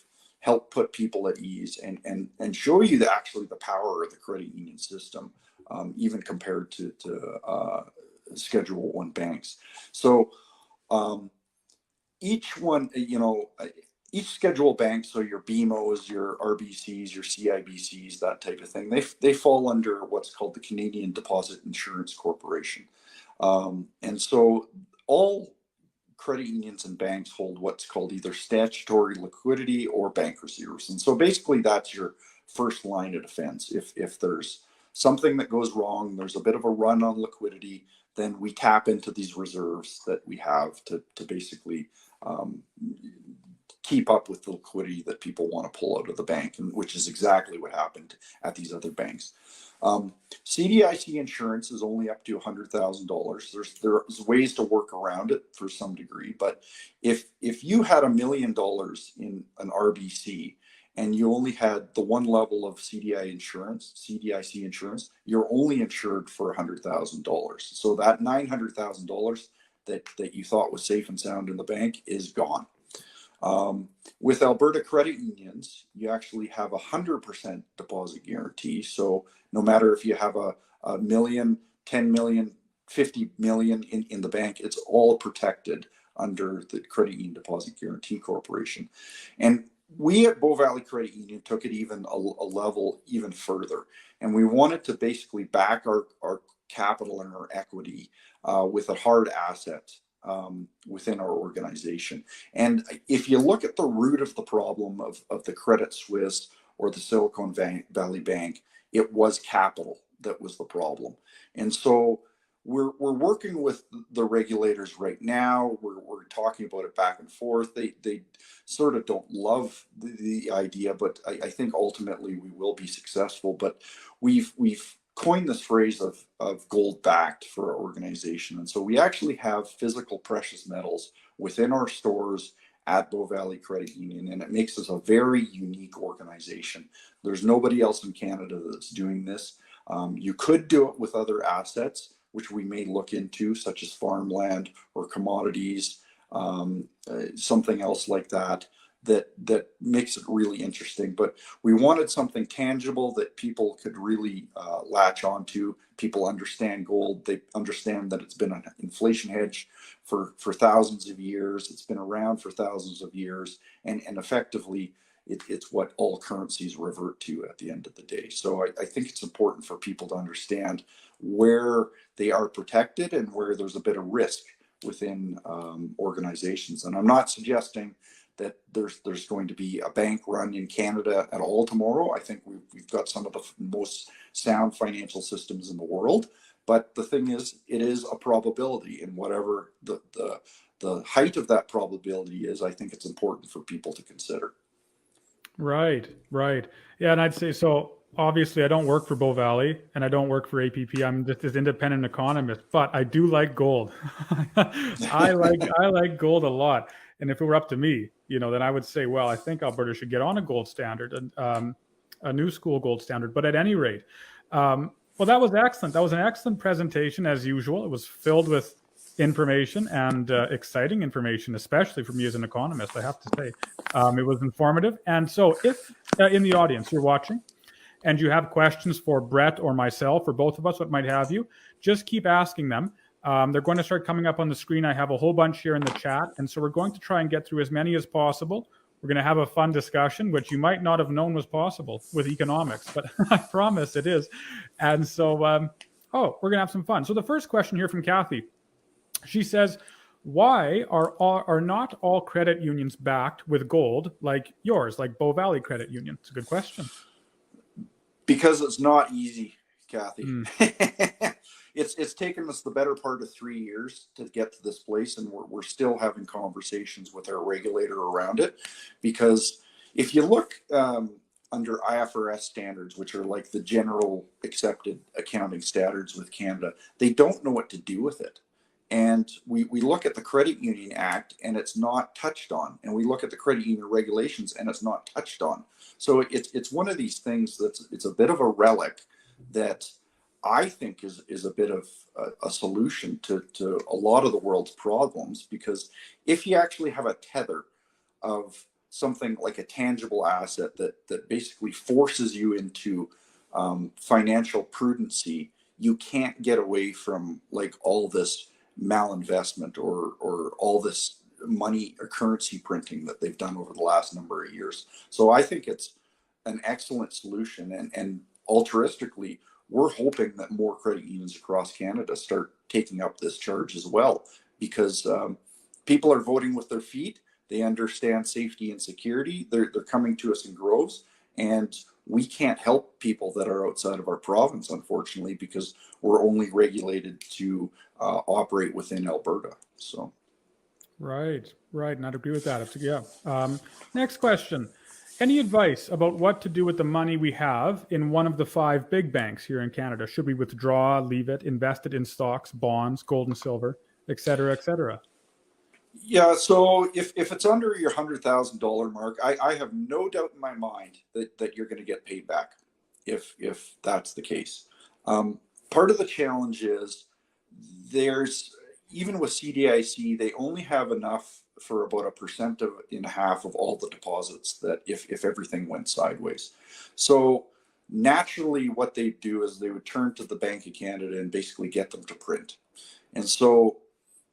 help put people at ease and show you the power of the credit union system, even compared to Schedule I banks. So each one, each schedule bank, so your BMOs, your RBCs, your CIBCs, that type of thing, they fall under what's called the Canadian Deposit Insurance Corporation. And so all credit unions and banks hold what's called either statutory liquidity or bankruptcy rules. And so basically that's your first line of defense. If there's something that goes wrong, there's a bit of a run on liquidity, then we tap into these reserves that we have to basically keep up with the liquidity that people want to pull out of the bank, and which is exactly what happened at these other banks. CDIC insurance is only up to $100,000. There's ways to work around it for some degree, but if you had $1 million in an RBC and you only had the one level of CDIC insurance, you're only insured for $100,000. So that $900,000 that you thought was safe and sound in the bank is gone. With Alberta credit unions, you actually have 100% deposit guarantee. So no matter if you have a million, 10 million, 50 million in the bank, it's all protected under the Credit Union Deposit Guarantee Corporation. And we at Bow Valley Credit Union took it even a level even further. And we wanted to basically back our capital and our equity with a hard asset within our organization. And if you look at the root of the problem of the Credit Suisse or the Silicon Valley Bank, it was capital that was the problem. And so we're working with the regulators right now. We're talking about it back and forth. They sort of don't love the idea, but I think ultimately we will be successful. But we've coined this phrase of gold backed for our organization, and so we actually have physical precious metals within our stores at Bow Valley Credit Union, and it makes us a very unique organization. There's nobody else in Canada that's doing this. You could do it with other assets, which we may look into, such as farmland or commodities, something else like that, that makes it really interesting. But we wanted something tangible that people could really latch onto. People understand gold. They understand that it's been an inflation hedge for thousands of years. It's been around for thousands of years, and effectively, it's what all currencies revert to at the end of the day. So I think it's important for people to understand where they are protected and where there's a bit of risk within organizations. And I'm not suggesting that there's going to be a bank run in Canada at all tomorrow. I think we've got some of the most sound financial systems in the world. But the thing is, it is a probability, and whatever the height of that probability is, I think it's important for people to consider. Right. Yeah, and I'd say so. Obviously, I don't work for Bow Valley and I don't work for APP. I'm just an independent economist, but I do like gold. I like gold a lot. And if it were up to me, then I would say, well, I think Alberta should get on a gold standard, and a new school gold standard. But at any rate, well, that was excellent. That was an excellent presentation as usual. It was filled with information and exciting information, especially for me as an economist, I have to say. It was informative. And so if in the audience you're watching and you have questions for Brett or myself or both of us, what might have you, just keep asking them. They're going to start coming up on the screen. I have a whole bunch here in the chat. And so we're going to try and get through as many as possible. We're going to have a fun discussion, which you might not have known was possible with economics, but I promise it is. And so, we're going to have some fun. So the first question here from Kathy. She says, why are not all credit unions backed with gold like yours, like Bow Valley Credit Union? It's a good question. Because it's not easy, Kathy. It's taken us the better part of 3 years to get to this place, and we're still having conversations with our regulator around it. Because if you look under IFRS standards, which are like the general accepted accounting standards with Canada, they don't know what to do with it. And we look at the Credit Union Act and it's not touched on. And we look at the credit union regulations and it's not touched on. So it's one of these things it's a bit of a relic that I think is a bit of a solution to a lot of the world's problems. Because if you actually have a tether of something like a tangible asset that basically forces you into financial prudency, you can't get away from like all this malinvestment or all this money or currency printing that they've done over the last number of years. So I think it's an excellent solution, and altruistically, we're hoping that more credit unions across Canada start taking up this charge as well, because people are voting with their feet. They understand safety and security. They're coming to us in groves, and we can't help people that are outside of our province, unfortunately, because we're only regulated to operate within Alberta. So, right, and I'd agree with that. Yeah. Next question: any advice about what to do with the money we have in one of the 5 big banks here in Canada? Should we withdraw, leave it, invest it in stocks, bonds, gold and silver, et cetera, et cetera? Yeah, so if it's under your $100,000 mark, I have no doubt in my mind that you're going to get paid back if that's the case. Part of the challenge is there's, even with CDIC, they only have enough for about 1.5% of all the deposits that if everything went sideways. So naturally what they do is they would turn to the Bank of Canada and basically get them to print. And so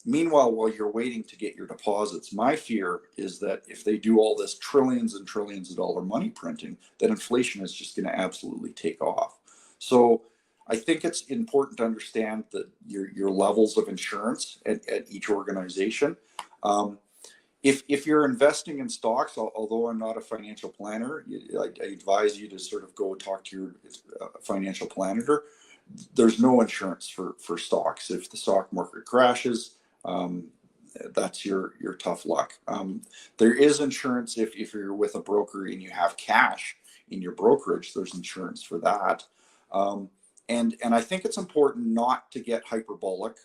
meanwhile, while you're waiting to get your deposits, my fear is that if they do all this trillions and trillions of dollar money printing, that inflation is just going to absolutely take off. So I think it's important to understand that your levels of insurance at each organization. If you're investing in stocks, although I'm not a financial planner, I advise you to sort of go talk to your financial planner. there's no insurance for stocks. If the stock market crashes, that's your tough luck. There is insurance if you're with a broker and you have cash in your brokerage. There's insurance for that. And I think it's important not to get hyperbolic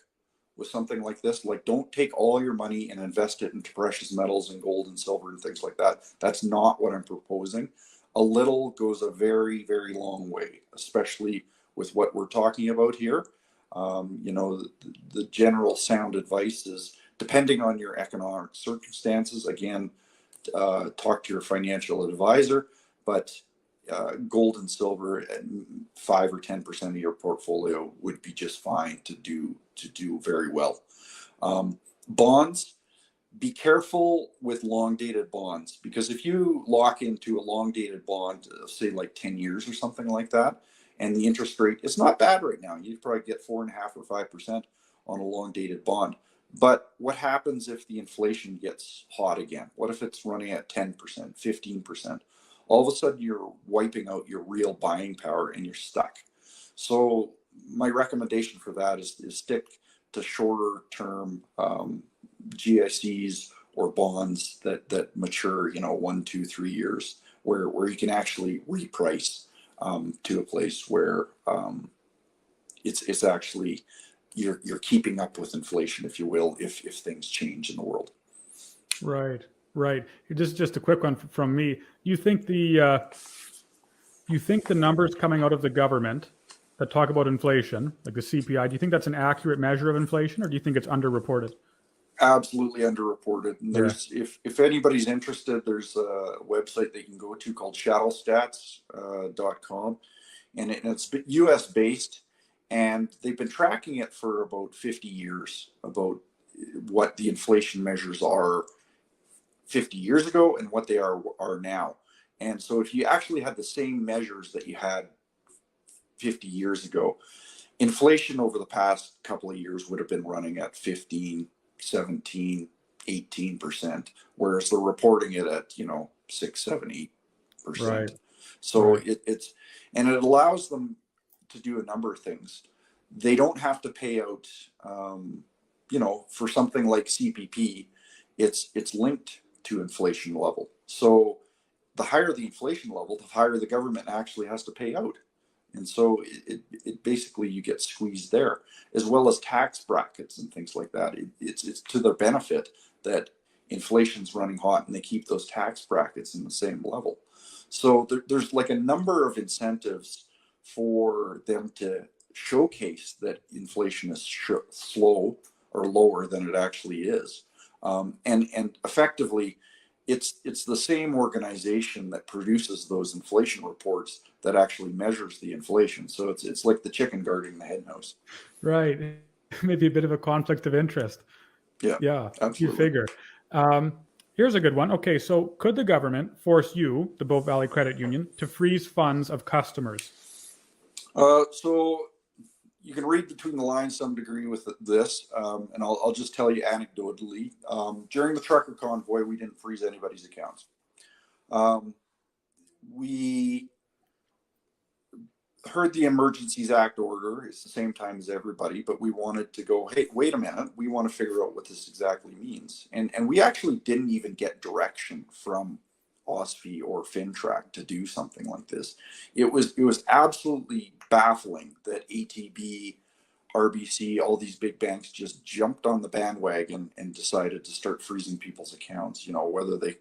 with something like this. Like, don't take all your money and invest it into precious metals and gold and silver and things like that. That's not what I'm proposing. A little goes a very, very long way, especially with what we're talking about here. The general sound advice is, depending on your economic circumstances, again, talk to your financial advisor, but gold and silver at 5 or 10% of your portfolio would be just fine to do very well. Bonds, be careful with long dated bonds, because if you lock into a long dated bond, say like 10 years or something like that, and the interest rate is not bad right now, you'd probably get 4.5% or 5% on a long dated bond. But what happens if the inflation gets hot again? What if it's running at 10%, 15%? All of a sudden you're wiping out your real buying power and you're stuck. So my recommendation for that is stick to shorter term GICs or bonds that mature, 1, 2, 3 years, where you can actually reprice to a place where it's actually you're keeping up with inflation, if you will, if things change in the world. Right. Just a quick one from me. You think the numbers coming out of the government that talk about inflation, like the CPI, do you think that's an accurate measure of inflation, or do you think it's underreported? Absolutely underreported. And there's, if anybody's interested, there's a website they can go to called shadowstats.com, and it's US based, and they've been tracking it for about 50 years about what the inflation measures are 50 years ago and what they are now. And so if you actually had the same measures that you had 50 years ago, inflation over the past couple of years would have been running at 15, 17, 18%, whereas they're reporting it at 6, 7, 8%. Right. So it allows them to do a number of things. They don't have to pay out for something like CPP. It's linked to inflation level. So the higher the inflation level, the higher the government actually has to pay out. And so it basically, you get squeezed there, as well as tax brackets and things like that. It's to their benefit that inflation's running hot and they keep those tax brackets in the same level. So there's like a number of incentives for them to showcase that inflation is slow or lower than it actually is. And effectively, it's the same organization that produces those inflation reports that actually measures the inflation. So it's like the chicken guarding the hen house. Right. Maybe a bit of a conflict of interest. Yeah, absolutely. You figure. Here's a good one. Okay, so could the government force you, the Bow Valley Credit Union, to freeze funds of customers? So you can read between the lines some degree with this, and I'll just tell you anecdotally. During the trucker convoy, we didn't freeze anybody's accounts. We heard the Emergencies Act order. It's the same time as everybody, but we wanted to go, hey, wait a minute, we want to figure out what this exactly means. And we actually didn't even get direction from OSFI or Fintrac to do something like this. It was absolutely baffling that ATB, RBC, all these big banks just jumped on the bandwagon and decided to start freezing people's accounts, whether they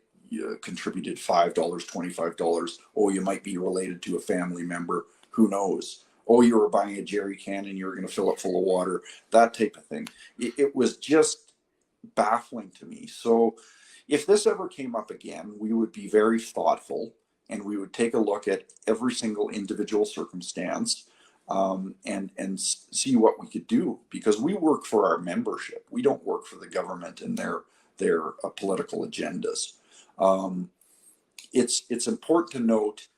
contributed $5, $25. Oh, you might be related to a family member. Who knows? Oh, you were buying a jerry can and you were going to fill it full of water, that type of thing. It was just baffling to me. So if this ever came up again, we would be very thoughtful and we would take a look at every single individual circumstance and see what we could do, because we work for our membership. We don't work for the government and their political agendas. It's important to note,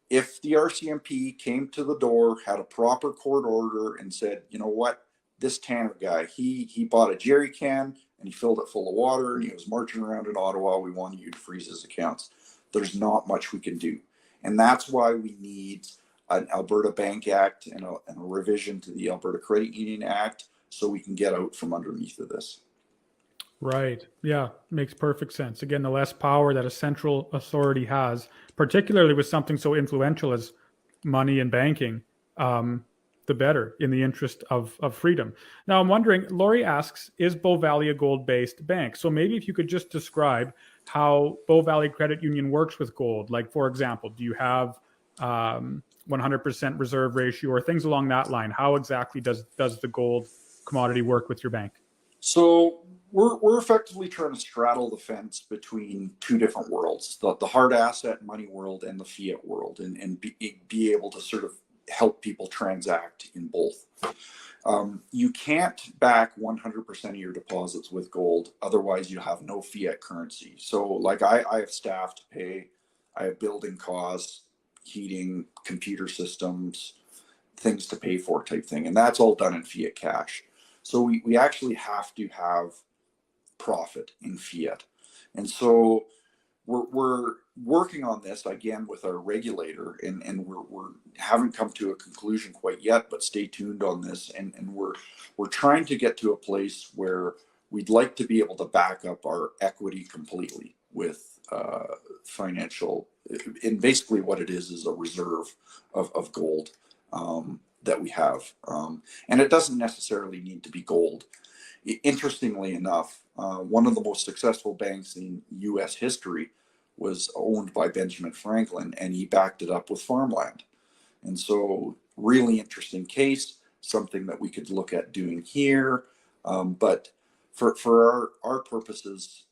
if the RCMP came to the door, had a proper court order and said, you know what, this Tanner guy, he bought a jerry can and he filled it full of water and he was marching around in Ottawa, we want you to freeze his accounts. There's not much we can do. And that's why we need an Alberta Bank Act and a revision to the Alberta Credit Union Act so we can get out from underneath of this. Right. Yeah, makes perfect sense. Again, the less power that a central authority has, particularly with something so influential as money and banking, the better in the interest of freedom. Now, I'm wondering, Lori asks, is Bow Valley a gold-based bank? So maybe if you could just describe how Bow Valley Credit Union works with gold. Like, for example, do you have 100% reserve ratio or things along that line? How exactly does the gold commodity work with your bank? So we're effectively trying to straddle the fence between two different worlds, the hard asset money world and the fiat world, and be able to sort of help people transact in both. You can't back 100% of your deposits with gold, otherwise you have no fiat currency. So like I have staff to pay, I have building costs, heating, computer systems, things to pay for type thing, and that's all done in fiat cash. So we actually have to have profit in fiat. And so we're working on this again with our regulator, and we're haven't come to a conclusion quite yet, but stay tuned on this. And we're trying to get to a place where we'd like to be able to back up our equity completely with financial, and basically what it is a reserve of gold that we have. And it doesn't necessarily need to be gold. Interestingly enough, one of the most successful banks in U.S. history was owned by Benjamin Franklin, and he backed it up with farmland. And so really interesting case, something that we could look at doing here. But for our purposes,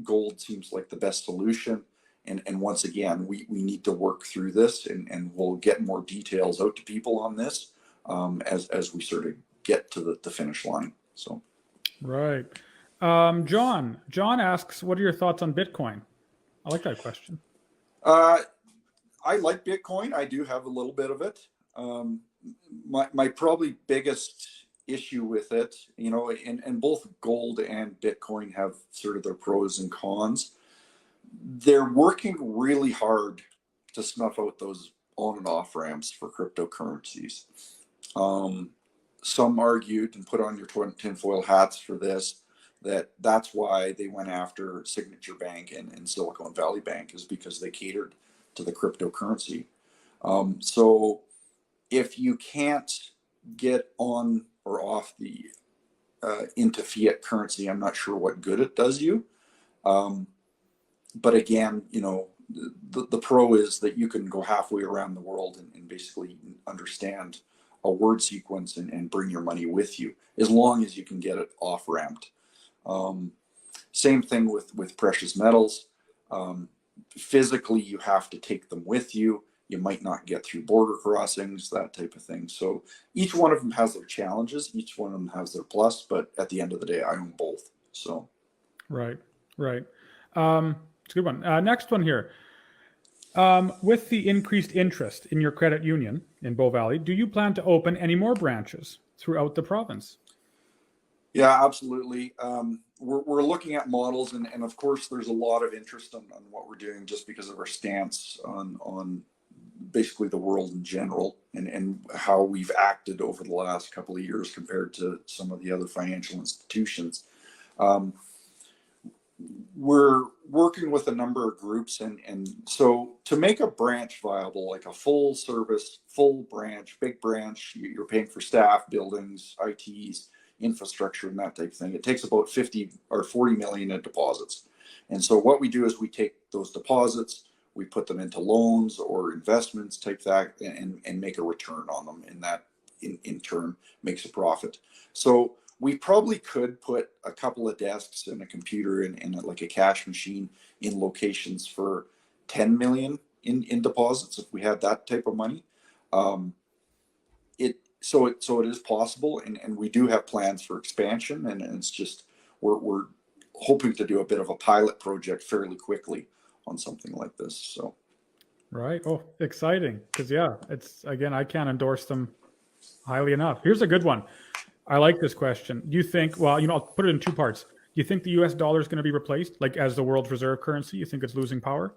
gold seems like the best solution. And once again, we need to work through this, and we'll get more details out to people on this as we sort of get to the finish line. So. Right. John asks, what are your thoughts on Bitcoin? I like that question. I like Bitcoin. I do have a little bit of it. My probably biggest issue with it, and both gold and Bitcoin have sort of their pros and cons. They're working really hard to snuff out those on and off ramps for cryptocurrencies. Some argued, and put on your tinfoil hats for this, that's why they went after Signature Bank and Silicon Valley Bank, is because they catered to the cryptocurrency. So if you can't get on or off the into fiat currency, I'm not sure what good it does you. But again, the pro is that you can go halfway around the world and basically understand a word sequence and bring your money with you, as long as you can get it off ramped. Same thing with precious metals. Physically, you have to take them with you. You might not get through border crossings, that type of thing. So each one of them has their challenges. Each one of them has their plus. But at the end of the day, I own both. So. Right. It's a good one. Next one here. With the increased interest in your credit union in Bow Valley, do you plan to open any more branches throughout the province? Yeah, absolutely. We're looking at models, and of course, there's a lot of interest on what we're doing just because of our stance on basically the world in general, and how we've acted over the last couple of years compared to some of the other financial institutions. We're working with a number of groups, and so to make a branch viable, like a full service, full branch, big branch, you're paying for staff, buildings, ITs, infrastructure, and that type of thing. It takes about 50 or 40 million in deposits. And so what we do is we take those deposits, we put them into loans or investments, take that and make a return on them, and that in turn makes a profit. So we probably could put a couple of desks and a computer and like a cash machine in locations for 10 million in deposits if we had that type of money. So it is possible, and we do have plans for expansion, and it's just we're hoping to do a bit of a pilot project fairly quickly on something like this. So. Right. Oh, exciting. Because it's, again, I can't endorse them highly enough. Here's a good one. I like this question. Do you think, I'll put it in two parts. Do you think the US dollar is going to be replaced, like as the world's reserve currency? You think it's losing power?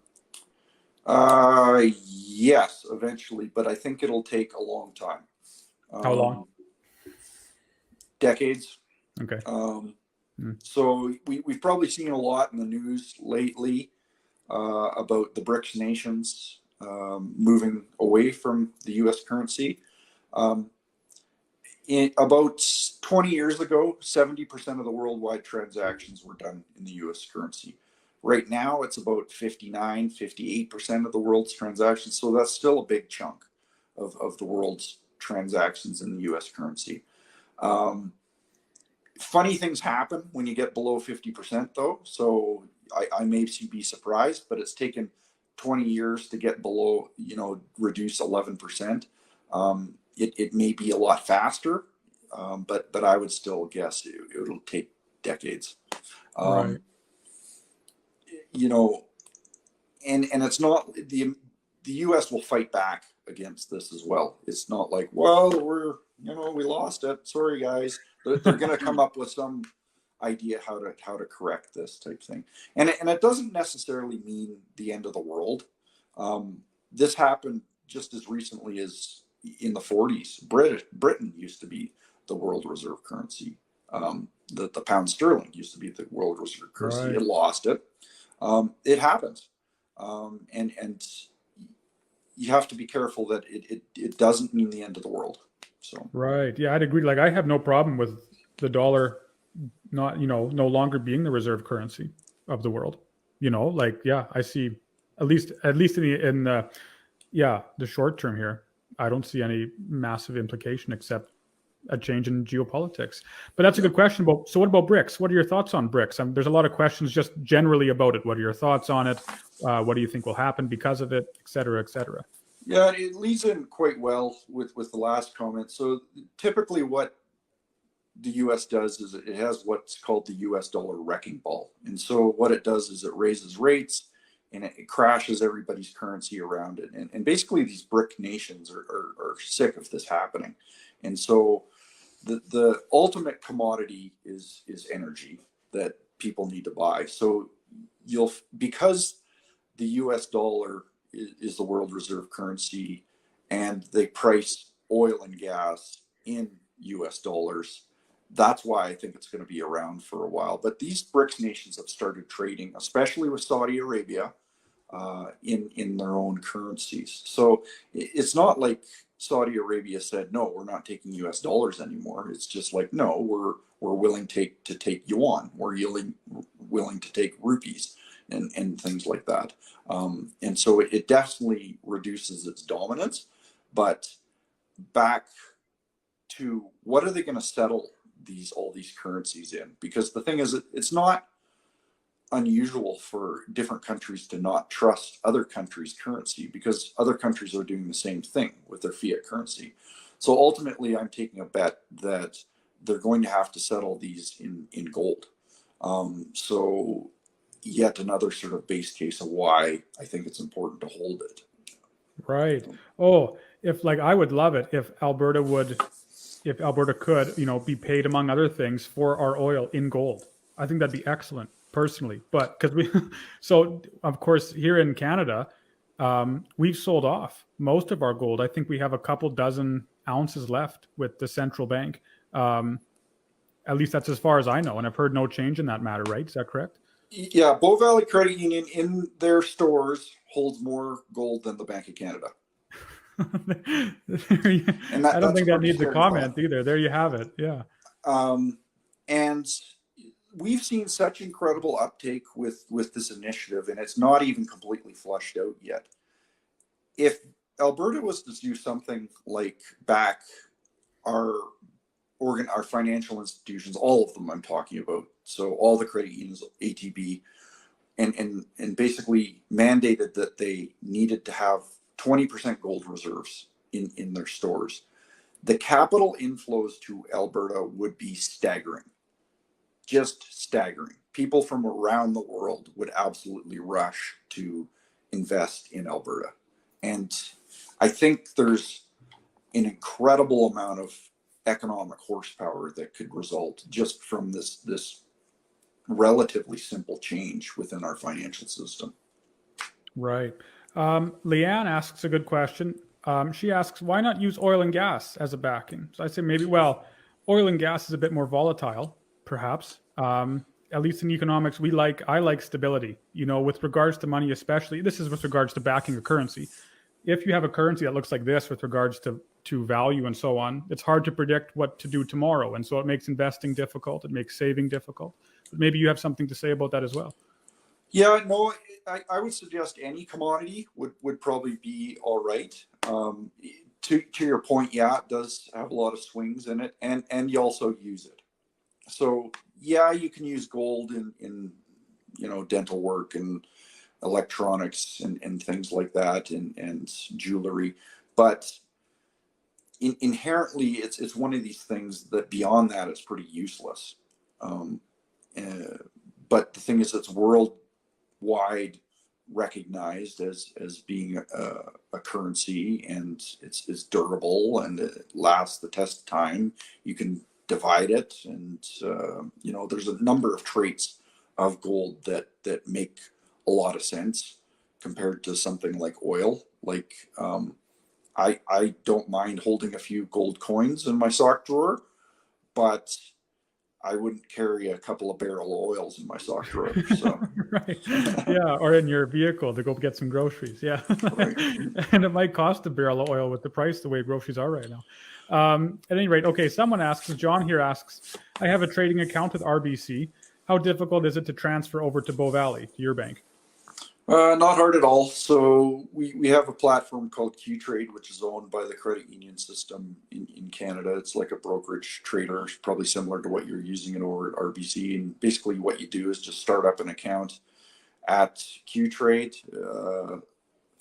Yes, eventually, but I think it'll take a long time. How long? Decades. Okay. So we've probably seen a lot in the news lately about the BRICS nations moving away from the U.S. currency. About 20 years ago, 70% of the worldwide transactions were done in the U.S. currency. Right now, it's about 59, 58% of the world's transactions. So that's still a big chunk of the world's transactions in the U.S. currency. Funny things happen when you get below 50%, though. So I may be surprised, but it's taken 20 years to get below, reduce 11%. It may be a lot faster, but I would still guess it'll take decades. Right. And it's not the U.S. will fight back against this as well. It's not like, well, we lost it. Sorry, guys. They're going to come up with some idea how to correct this type thing. And it doesn't necessarily mean the end of the world. This happened just as recently as in the 40s. Britain used to be the world reserve currency. The pound sterling used to be the world reserve currency. Right. It lost it. It happens. And you have to be careful that it doesn't mean the end of the world. So Right. Yeah, I'd agree. Like, I have no problem with the dollar not, no longer being the reserve currency of the world. I see at least in the short term here, I don't see any massive implication except a change in geopolitics. But that's a good question. So what about BRICS? What are your thoughts on BRICS? There's a lot of questions just generally about it. What are your thoughts on it? What do you think will happen because of it, et cetera, et cetera? Yeah, it leads in quite well with the last comment. So typically what the U.S. does is it has what's called the U.S. dollar wrecking ball. And so what it does is it raises rates and it crashes everybody's currency around it. And basically these BRIC nations are sick of this happening. And so the ultimate commodity is energy that people need to buy. So because the U.S. dollar is the world reserve currency and they price oil and gas in U.S. dollars, that's why I think it's going to be around for a while. But these BRICS nations have started trading, especially with Saudi Arabia, in their own currencies. So it's not like Saudi Arabia said, no, we're not taking US dollars anymore. It's just like, no, we're willing to take yuan. We're willing to take rupees and things like that. And so it definitely reduces its dominance. But back to what are they going to settle all these currencies in? Because the thing is, it's not unusual for different countries to not trust other countries' currency because other countries are doing the same thing with their fiat currency. So ultimately, I'm taking a bet that they're going to have to settle these in gold. So yet another sort of base case of why I think it's important to hold it. Right. Oh, I would love it if Alberta could, be paid among other things for our oil in gold. I think that'd be excellent personally, but so of course here in Canada, we've sold off most of our gold. I think we have a couple dozen ounces left with the central bank. At least that's as far as I know. And I've heard no change in that matter, right? Is that correct? Yeah. Bow Valley Credit Union in their stores holds more gold than the Bank of Canada. I don't think that needs a comment either. There you have it. Yeah. And we've seen such incredible uptake with this initiative, and it's not even completely flushed out yet. If Alberta was to do something like back our financial institutions, all of them I'm talking about, so all the credit unions, ATB, and basically mandated that they needed to have 20% gold reserves in their stores, the capital inflows to Alberta would be staggering. Just staggering. People from around the world would absolutely rush to invest in Alberta. And I think there's an incredible amount of economic horsepower that could result just from this relatively simple change within our financial system. Right. Leanne asks a good question. She asks, why not use oil and gas as a backing? So I say maybe, well, oil and gas is a bit more volatile, perhaps. At least in economics, I like stability, with regards to money, especially. This is with regards to backing a currency. If you have a currency that looks like this with regards to value and so on, it's hard to predict what to do tomorrow. And so it makes investing difficult. It makes saving difficult. But maybe you have something to say about that as well. Yeah, no, I would suggest any commodity would probably be all right. To your point, yeah, it does have a lot of swings in it, and you also use it. So yeah, you can use gold in dental work and electronics and things like that, and jewelry, but inherently it's one of these things that beyond that it's pretty useless. But the thing is, it's worldwide recognized as being a currency, and it's durable and it lasts the test of time. You can divide it, and there's a number of traits of gold that make a lot of sense compared to something like oil. Like I don't mind holding a few gold coins in my sock drawer, but I wouldn't carry a couple of barrel of oils in my sock drawer. So. Right. Yeah, or in your vehicle to go get some groceries. Yeah. Right. And it might cost a barrel of oil with the price the way groceries are right now. At any rate, okay, someone asks, John here asks, I have a trading account with RBC. How difficult is it to transfer over to Bow Valley, to your bank? Not hard at all. So we have a platform called Qtrade, which is owned by the credit union system in Canada. It's like a brokerage trader, probably similar to what you're using it over at RBC. And basically what you do is just start up an account at Qtrade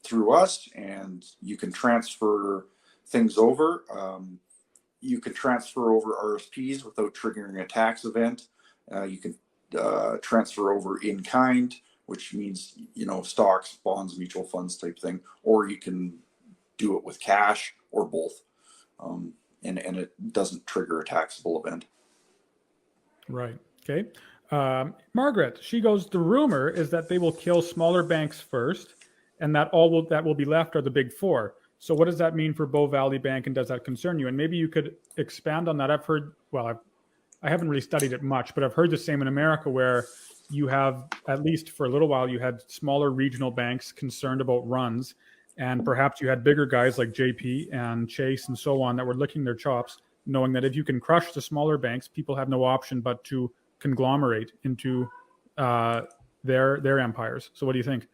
through us, and you can transfer things over. You can transfer over RSPs without triggering a tax event. You can transfer over in kind, which means, stocks, bonds, mutual funds type thing, or you can do it with cash or both. And it doesn't trigger a taxable event. Right. Okay. Margaret, she goes, the rumor is that they will kill smaller banks first, and that that will be left are the big four. So what does that mean for Bow Valley Bank, and does that concern you? And maybe you could expand on that. I've heard, I haven't really studied it much, but I've heard the same in America, where you have, at least for a little while, you had smaller regional banks concerned about runs, and perhaps you had bigger guys like JP and Chase and so on that were licking their chops, knowing that if you can crush the smaller banks, people have no option but to conglomerate into their empires. So what do you think?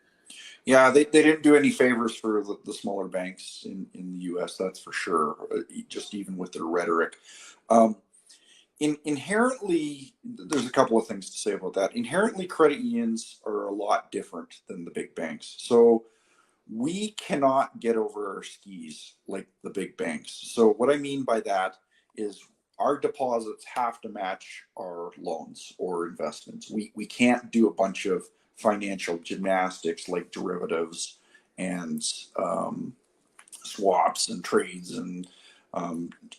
Yeah, they didn't do any favors for the smaller banks in the U.S., that's for sure, just even with their rhetoric. Inherently, there's a couple of things to say about that. Inherently, credit unions are a lot different than the big banks. So we cannot get over our skis like the big banks. So what I mean by that is our deposits have to match our loans or investments. We can't do a bunch of financial gymnastics like derivatives and swaps and trades and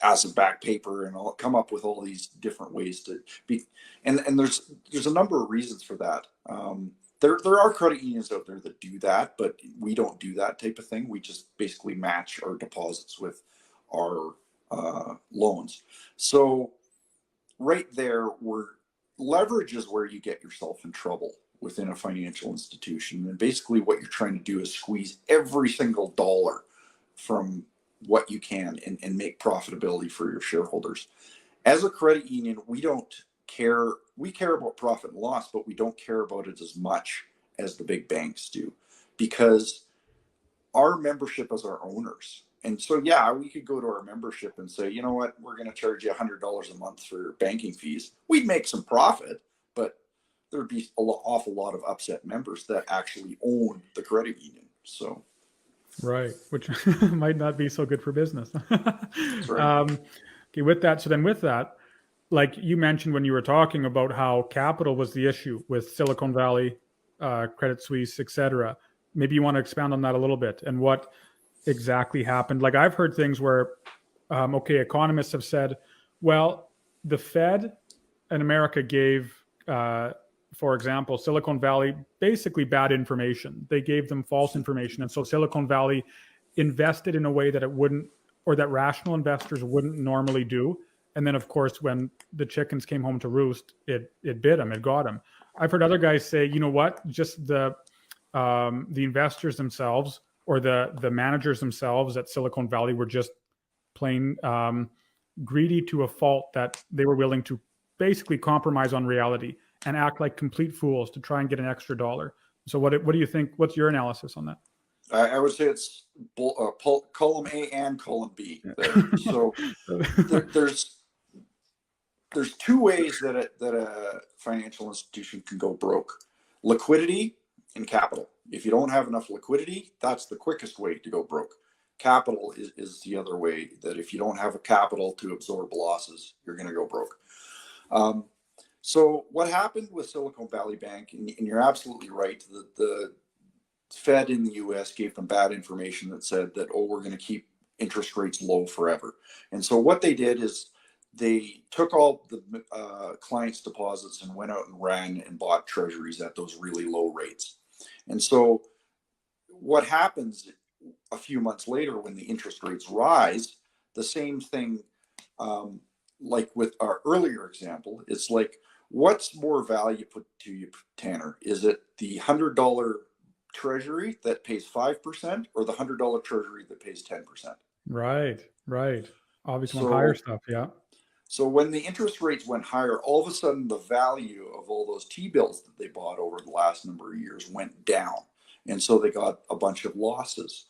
asset-backed paper, and I'll come up with all these different ways to be. And there's a number of reasons for that. There are credit unions out there that do that, but we don't do that type of thing. We just basically match our deposits with our loans. So right there, leverage is where you get yourself in trouble within a financial institution. And basically what you're trying to do is squeeze every single dollar from what you can and make profitability for your shareholders. As a credit union, we don't care. We care about profit and loss, but we don't care about it as much as the big banks do, because our membership is our owners. And so, yeah, we could go to our membership and say, you know what, we're going to charge you $100 a month for banking fees. We'd make some profit, but there'd be an awful lot of upset members that actually own the credit union. So. Right, which might not be so good for business. That's right. Okay, with that, like you mentioned when you were talking about how capital was the issue with Silicon Valley, Credit Suisse, etc. Maybe you want to expand on that a little bit and what exactly happened. Like I've heard things where, economists have said, well, the Fed in America gave for example, Silicon Valley, basically bad information. They gave them false information. And so Silicon Valley invested in a way that it wouldn't, or that rational investors wouldn't normally do. And then, of course, when the chickens came home to roost, it bit them, it got them. I've heard other guys say, you know what, just the investors themselves or the managers themselves at Silicon Valley were just plain greedy to a fault, that they were willing to basically compromise on reality and act like complete fools to try and get an extra dollar. So what do you think? What's your analysis on that? I would say it's column A and column B there. So there's two ways that a financial institution can go broke: liquidity and capital. If you don't have enough liquidity, that's the quickest way to go broke. Capital is the other way, that if you don't have a capital to absorb losses, you're going to go broke. So what happened with Silicon Valley Bank, and you're absolutely right, the Fed in the US gave them bad information that said that, oh, we're going to keep interest rates low forever. And so what they did is they took all the clients' deposits and went out and ran and bought treasuries at those really low rates. And so what happens a few months later when the interest rates rise, the same thing, like with our earlier example, it's like, what's more value put to you, Tanner? Is it the $100 treasury that pays 5% or the $100 treasury that pays 10%? Right. Obviously, higher stuff, yeah. So when the interest rates went higher, all of a sudden the value of all those T-bills that they bought over the last number of years went down. And so they got a bunch of losses.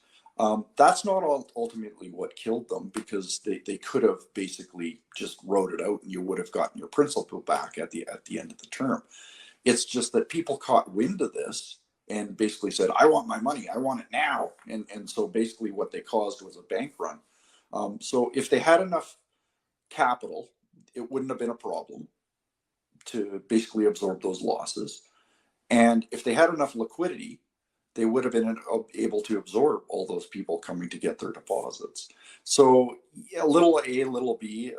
That's not ultimately what killed them, because they could have basically just wrote it out and you would have gotten your principal back at the end of the term. It's just that people caught wind of this and basically said, I want my money, I want it now. And so basically what they caused was a bank run. So if they had enough capital, it wouldn't have been a problem to basically absorb those losses. And if they had enough liquidity, they would have been able to absorb all those people coming to get their deposits. So a little A, little B.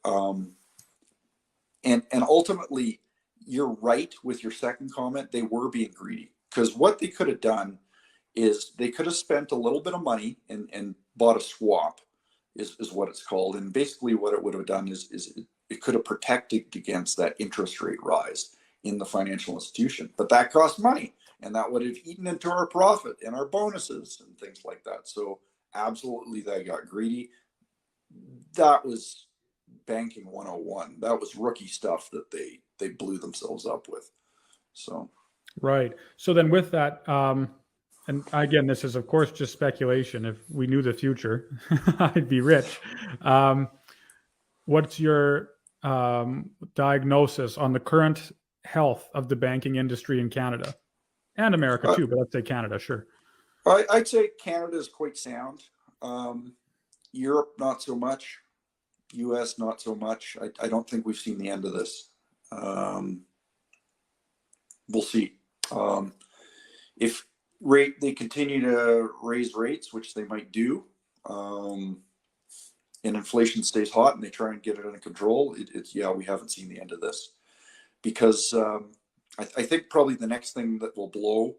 And ultimately, you're right with your second comment. They were being greedy, because what they could have done is they could have spent a little bit of money and bought a swap, is what it's called. And basically what it would have done is it could have protected against that interest rate rise in the financial institution. But that cost money, and that would have eaten into our profit and our bonuses and things like that. So absolutely, they got greedy. That was banking 101. That was rookie stuff that they blew themselves up with. So right. So then with that, and again, this is of course just speculation. If we knew the future, I'd be rich. What's your diagnosis on the current health of the banking industry in Canada and America too? But let's say Canada, sure. I'd say Canada is quite sound. Europe, not so much. US, not so much. I don't think we've seen the end of this. We'll see. If they continue to raise rates, which they might do, and inflation stays hot and they try and get it under control, we haven't seen the end of this. Because I think probably the next thing that will blow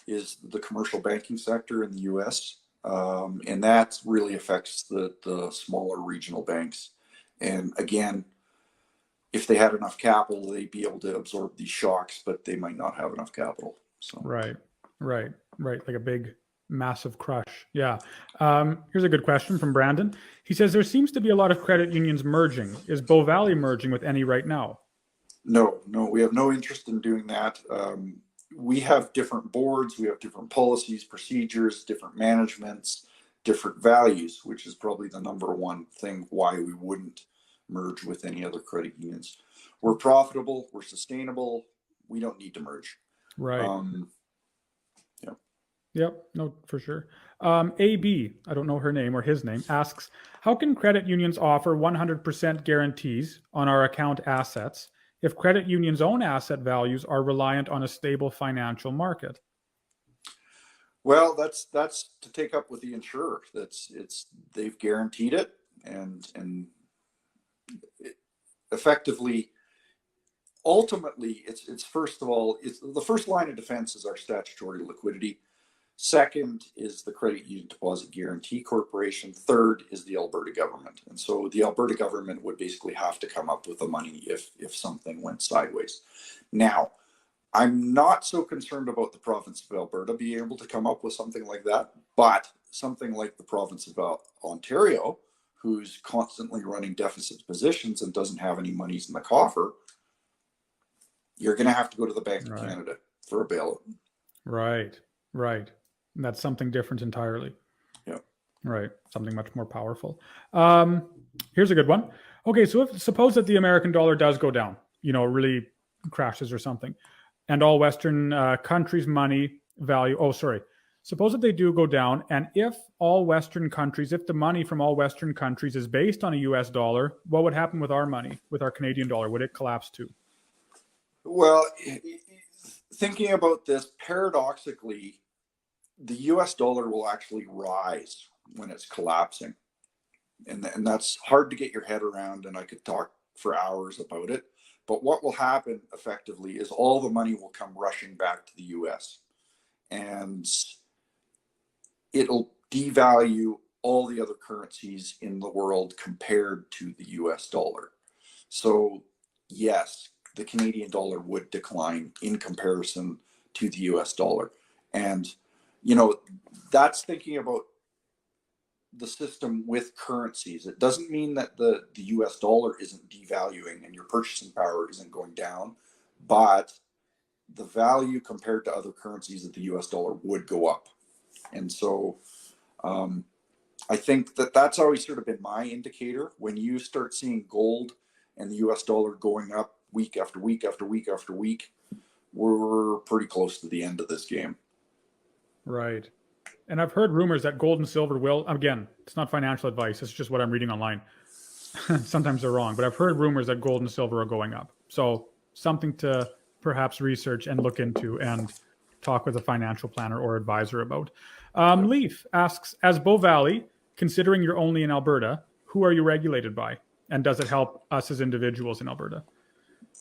is the commercial banking sector in the US. And that really affects the smaller regional banks. And again, if they had enough capital, they'd be able to absorb these shocks, but they might not have enough capital. So Right. Like a big, massive crush. Yeah. Here's a good question from Brandon. He says, there seems to be a lot of credit unions merging. Is Bow Valley merging with any right now? No, we have no interest in doing that. We have different boards, we have different policies, procedures, different managements, different values, which is probably the number one thing why we wouldn't merge with any other credit unions. We're profitable, we're sustainable, we don't need to merge. Right. Yeah. Yep. No, for sure. AB, I don't know her name or his name, asks, how can credit unions offer 100% guarantees on our account assets if credit unions' own asset values are reliant on a stable financial market? Well, that's to take up with the insurer. They've guaranteed it, and effectively ultimately, it's first of all, it's the first line of defense is our statutory liquidity. Second is the Credit Union Deposit Guarantee Corporation. Third is the Alberta government. And so the Alberta government would basically have to come up with the money if something went sideways. Now, I'm not so concerned about the province of Alberta being able to come up with something like that, but something like the province of Ontario, who's constantly running deficit positions and doesn't have any monies in the coffer, you're going to have to go to the Bank of Canada for a bailout. Right. And that's something different entirely. Yeah. Right. Something much more powerful. Here's a good one. Okay, so suppose that the American dollar does go down, really crashes or something, and all Western countries' money value. Suppose that they do go down, and if the money from all Western countries is based on a US dollar, what would happen with our money, with our Canadian dollar? Would it collapse too? Well, thinking about this, paradoxically, the US dollar will actually rise when it's collapsing. And that's hard to get your head around, and I could talk for hours about it. But what will happen effectively is all the money will come rushing back to the US, and it'll devalue all the other currencies in the world compared to the US dollar. So yes, the Canadian dollar would decline in comparison to the US dollar. And, that's thinking about the system with currencies. It doesn't mean that the US dollar isn't devaluing and your purchasing power isn't going down, but the value compared to other currencies of the US dollar would go up. And so I think that's always sort of been my indicator. When you start seeing gold and the US dollar going up week after week after week after week, we're pretty close to the end of this game. Right. And I've heard rumors that gold and silver will, again, it's not financial advice, it's just what I'm reading online. Sometimes they're wrong, but I've heard rumors that gold and silver are going up. So something to perhaps research and look into and talk with a financial planner or advisor about. Leaf asks, as Bow Valley, considering you're only in Alberta, who are you regulated by? And does it help us as individuals in Alberta?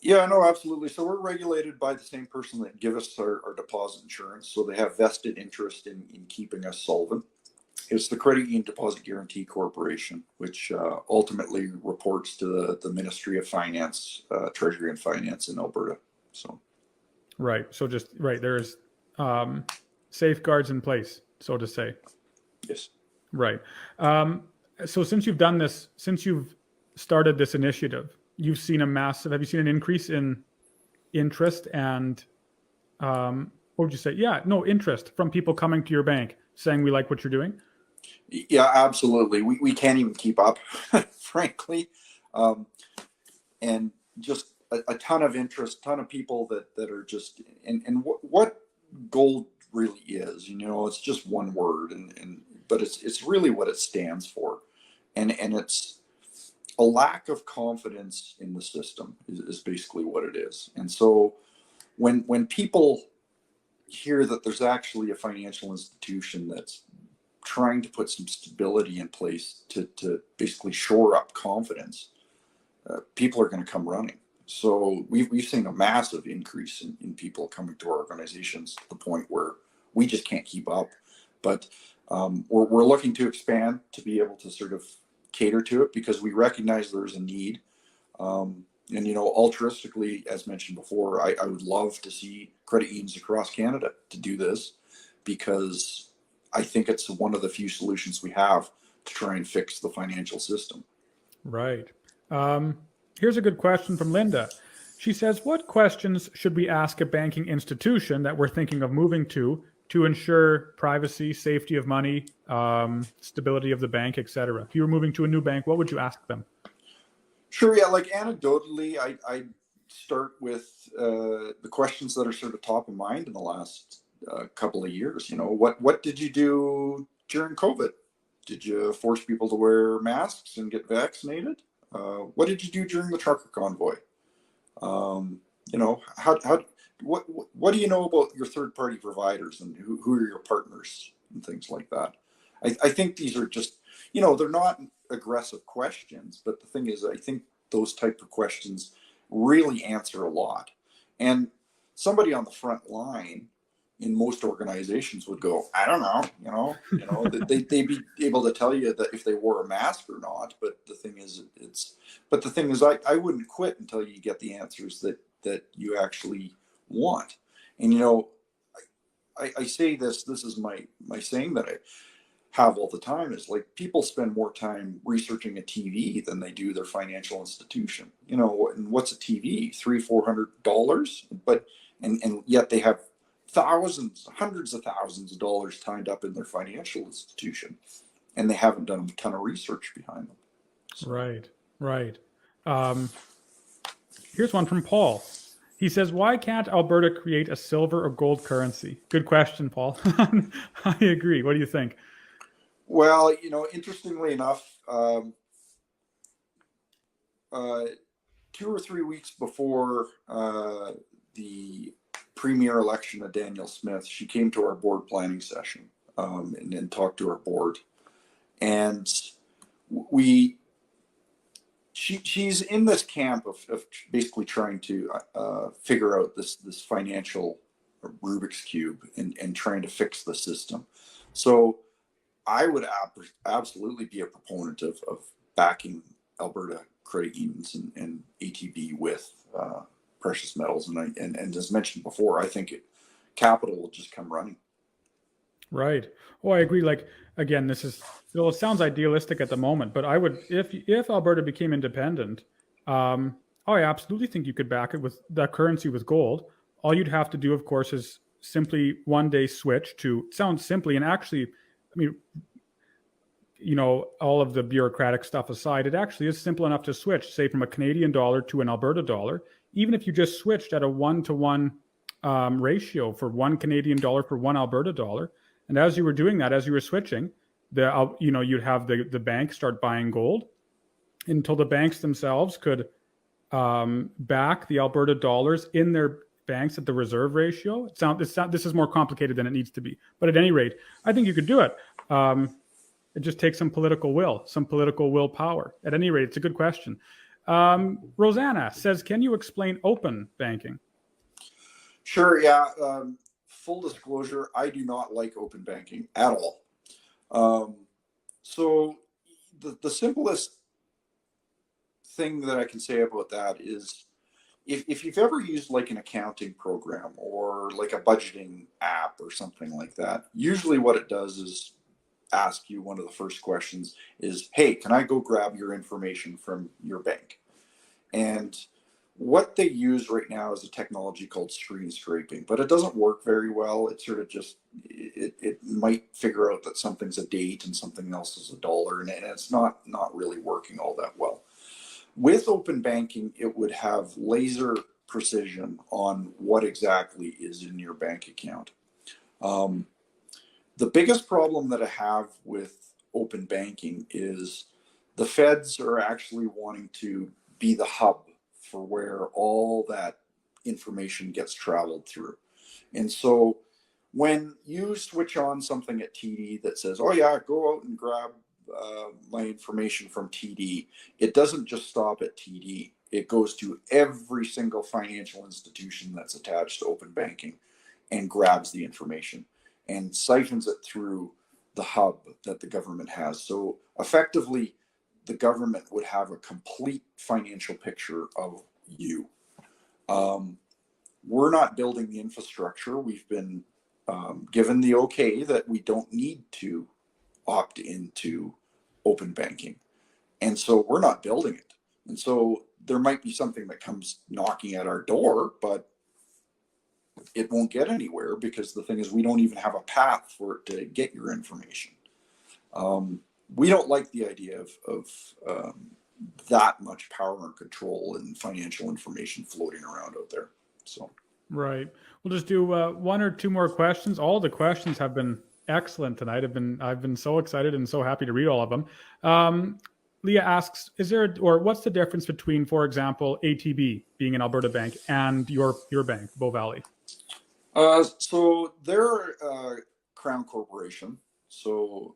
Yeah, no, absolutely. So we're regulated by the same person that give us our deposit insurance. So they have vested interest in keeping us solvent. It's the Credit Union Deposit Guarantee Corporation, which ultimately reports to the Ministry of Finance, Treasury and Finance in Alberta. So, right. So there's safeguards in place, so to say. Yes. Right. So since you've started this initiative, have you seen an increase in interest and, what would you say? Yeah, no, interest from people coming to your bank saying, we like what you're doing? Yeah, absolutely. We can't even keep up, frankly. And just a ton of interest, ton of people that are just, and what gold really is, it's just one word, but it's really what it stands for. And it's a lack of confidence in the system is basically what it is. And so when people hear that there's actually a financial institution that's trying to put some stability in place to basically shore up confidence, people are going to come running. So we've seen a massive increase in people coming to our organizations to the point where we just can't keep up. But we're looking to expand to be able to sort of cater to it, because we recognize there's a need. And altruistically, as mentioned before, I would love to see credit unions across Canada to do this, because I think it's one of the few solutions we have to try and fix the financial system. Right. Here's a good question from Linda. She says, what questions should we ask a banking institution that we're thinking of moving to ensure privacy, safety of money, stability of the bank, etc.? If you were moving to a new bank, what would you ask them? Sure. Yeah. Like anecdotally, I start with the questions that are sort of top of mind in the last couple of years. What did you do during COVID? Did you force people to wear masks and get vaccinated? What did you do during the trucker convoy? What do you know about your third-party providers, and who are your partners and things like that? I think these are just, they're not aggressive questions, but the thing is, I think those type of questions really answer a lot. And somebody on the front line in most organizations would go, I don't know, they'd be able to tell you that if they wore a mask or not. But the thing is, I wouldn't quit until you get the answers that you actually want. And, I say this is my saying that I have all the time, is like, people spend more time researching a TV than they do their financial institution. And what's a TV? $300-400, but and yet they have thousands, hundreds of thousands of dollars tied up in their financial institution, and they haven't done a ton of research behind them. So. Right. Here's one from Paul. He says, why can't Alberta create a silver or gold currency? Good question, Paul. I agree. What do you think? Well, interestingly enough, 2 or 3 weeks before the premier election of Danielle Smith, she came to our board planning session and then talked to our board. And she's in this camp of basically trying to figure out this financial Rubik's Cube and trying to fix the system. So I would absolutely be a proponent of backing Alberta credit unions and ATB with precious metals. And as mentioned before, I think capital will just come running. Right. Oh, I agree. Like, again, it sounds idealistic at the moment, but I would, if Alberta became independent, I absolutely think you could back it with that currency with gold. All you'd have to do, of course, is simply one day switch to, sounds simply, and actually, all of the bureaucratic stuff aside, it actually is simple enough to switch, say, from a Canadian dollar to an Alberta dollar, even if you just switched at a 1-to-1 ratio for $1 Canadian dollar for $1 Alberta dollar. And as you were doing that, as you were switching, you'd have the bank start buying gold until the banks themselves could back the Alberta dollars in their banks at the reserve ratio. This is more complicated than it needs to be. But at any rate, I think you could do it. It just takes some political willpower. At any rate, it's a good question. Rosanna says, can you explain open banking? Sure, yeah. Full disclosure, I do not like open banking at all. So the simplest thing that I can say about that is, if you've ever used like an accounting program or like a budgeting app or something like that, usually what it does is ask you, one of the first questions is, hey, can I go grab your information from your bank? And what they use right now is a technology called screen scraping, but it doesn't work very well. It sort of just, it might figure out that something's a date and something else is a dollar, and it's not really working all that well. With open banking, it would have laser precision on what exactly is in your bank account. The biggest problem that I have with open banking is the feds are actually wanting to be the hub for where all that information gets traveled through. And so when you switch on something at TD that says, oh yeah, go out and grab my information from TD, it doesn't just stop at TD. It goes to every single financial institution that's attached to open banking and grabs the information and siphons it through the hub that the government has. So effectively, the government would have a complete financial picture of you. We're not building the infrastructure. We've been given the okay that we don't need to opt into open banking. And so we're not building it. And so there might be something that comes knocking at our door, but it won't get anywhere, because the thing is, we don't even have a path for it to get your information. We don't like the idea of that much power and control and financial information floating around out there. So, right. We'll just do one or two more questions. All the questions have been excellent tonight. I've been so excited and so happy to read all of them. Leah asks, what's the difference between, for example, ATB being an Alberta bank and your bank, Bow Valley? So they're a Crown Corporation. So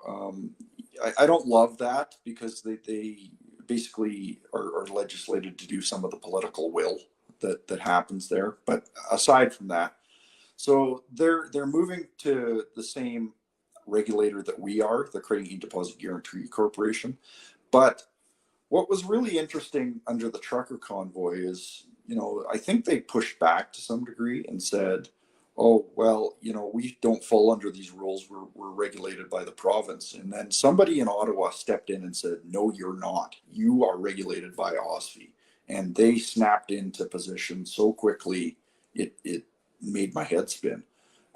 I don't love that, because they basically are legislated to do some of the political will that happens there. But aside from that, so they're moving to the same regulator that we are, the Credit Union Deposit Guarantee Corporation. But what was really interesting under the trucker convoy is, I think they pushed back to some degree and said, oh, well, we don't fall under these rules. We're regulated by the province. And then somebody in Ottawa stepped in and said, no, you're not. You are regulated by OSFI. And they snapped into position so quickly, it made my head spin,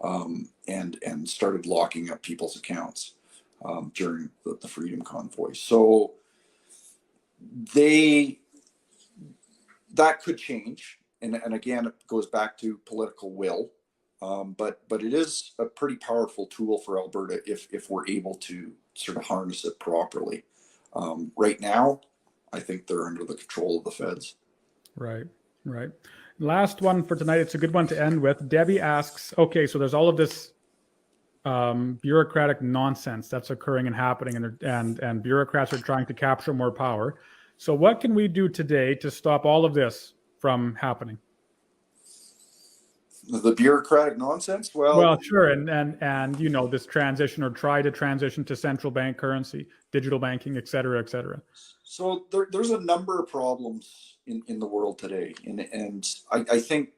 and started locking up people's accounts during the Freedom Convoy. So that could change. And again, it goes back to political will. But it is a pretty powerful tool for Alberta if we're able to sort of harness it properly. Right now, I think they're under the control of the feds. Right. Last one for tonight. It's a good one to end with. Debbie asks, okay, so there's all of this bureaucratic nonsense that's occurring and happening, and bureaucrats are trying to capture more power. So what can we do today to stop all of this from happening? The bureaucratic nonsense? Well, sure. And this transition, or try to transition to central bank currency, digital banking, et cetera, et cetera. So there's a number of problems in the world today. And I think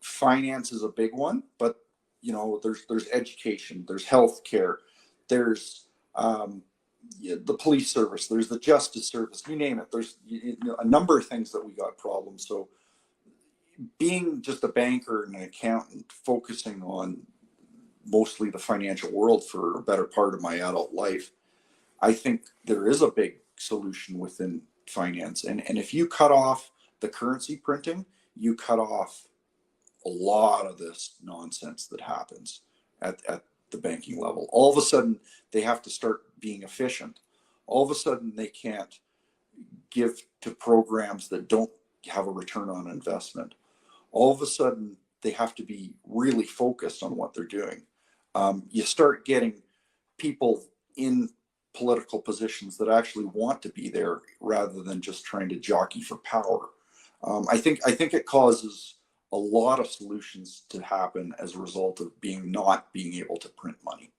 finance is a big one, but there's education, there's healthcare, there's the police service, there's the justice service, you name it. There's a number of things that we got problems. So being just a banker and an accountant, focusing on mostly the financial world for a better part of my adult life, I think there is a big solution within finance. And if you cut off the currency printing, you cut off a lot of this nonsense that happens at the banking level. All of a sudden, they have to start being efficient. All of a sudden, they can't give to programs that don't have a return on investment. All of a sudden, they have to be really focused on what they're doing. You start getting people in political positions that actually want to be there rather than just trying to jockey for power. I think it causes a lot of solutions to happen as a result of not being able to print money.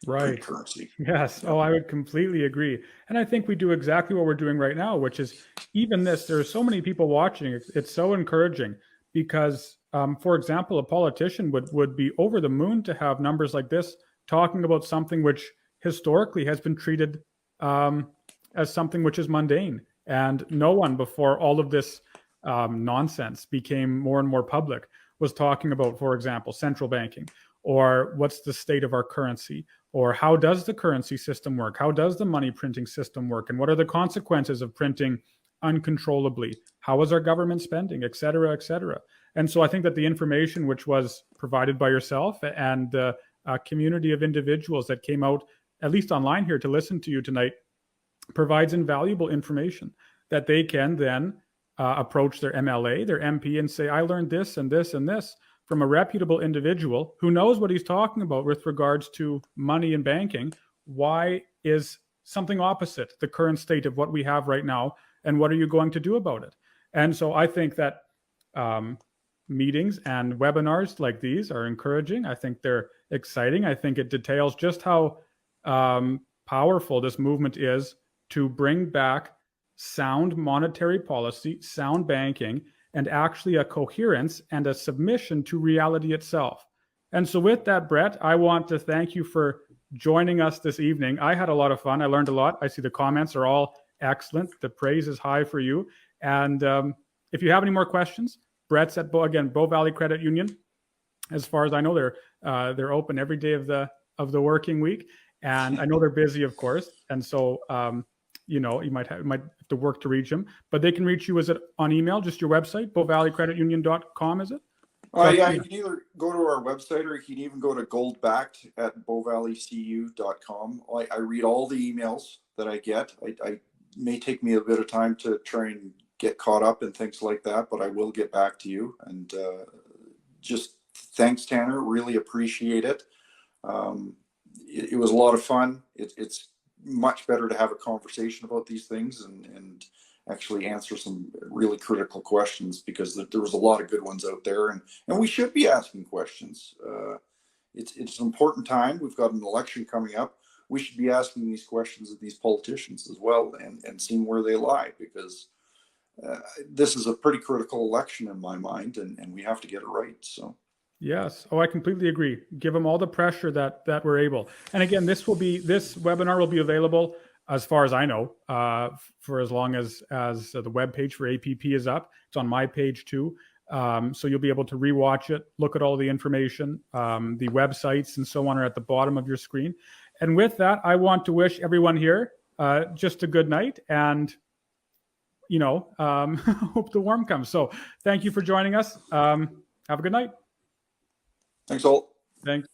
Right. Print currency. Yes. Oh, I would completely agree. And I think we do exactly what we're doing right now, which is even this. There are so many people watching. It's so encouraging because, for example, a politician would be over the moon to have numbers like this talking about something which historically has been treated as something which is mundane. And no one before all of this nonsense became more and more public was talking about, for example, central banking, or what's the state of our currency, or how does the currency system work? How does the money printing system work? And what are the consequences of printing uncontrollably? How is our government spending, et cetera, et cetera? And so I think that the information which was provided by yourself and the community of individuals that came out, at least online here, to listen to you tonight, provides invaluable information that they can then approach their MLA, their MP, and say, I learned this and this and this from a reputable individual who knows what he's talking about with regards to money and banking. Why is something opposite the current state of what we have right now? And what are you going to do about it? And so I think that meetings and webinars like these are encouraging. I think they're exciting. I think it details just how powerful this movement is to bring back sound monetary policy, sound banking, and actually a coherence and a submission to reality itself. And so with that, Brett, I want to thank you for joining us this evening. I had a lot of fun. I learned a lot. I see the comments are all excellent. The praise is high for you. And if you have any more questions, Brett's at Bow Valley Credit Union. As far as I know, they're open every day of the working week. And I know they're busy, of course. And so you might have to work to reach them, but they can reach you. Is it on email? Just your website, bowvalleycreditunion.com, is it? Yeah, you can either go to our website or you can even go to goldbacked at bowvalleycu.com. I read all the emails that I get. I may take me a bit of time to try and get caught up and things like that, but I will get back to you. And just thanks, Tanner. Really appreciate it. It was a lot of fun. It's much better to have a conversation about these things and actually answer some really critical questions, because there was a lot of good ones out there, and we should be asking questions. It's an important time. We've got an election coming up. We should be asking these questions of these politicians as well, and seeing where they lie, because this is a pretty critical election in my mind, and we have to get it right. So. Yes. Oh, I completely agree. Give them all the pressure that we're able. And again, this webinar will be available, as far as I know, for as long as the webpage for APP is up. It's on my page too. So you'll be able to rewatch it, look at all the information. The websites and so on are at the bottom of your screen. And with that, I want to wish everyone here just a good night, and hope the warm comes. So thank you for joining us. Have a good night. Thanks all. Thanks.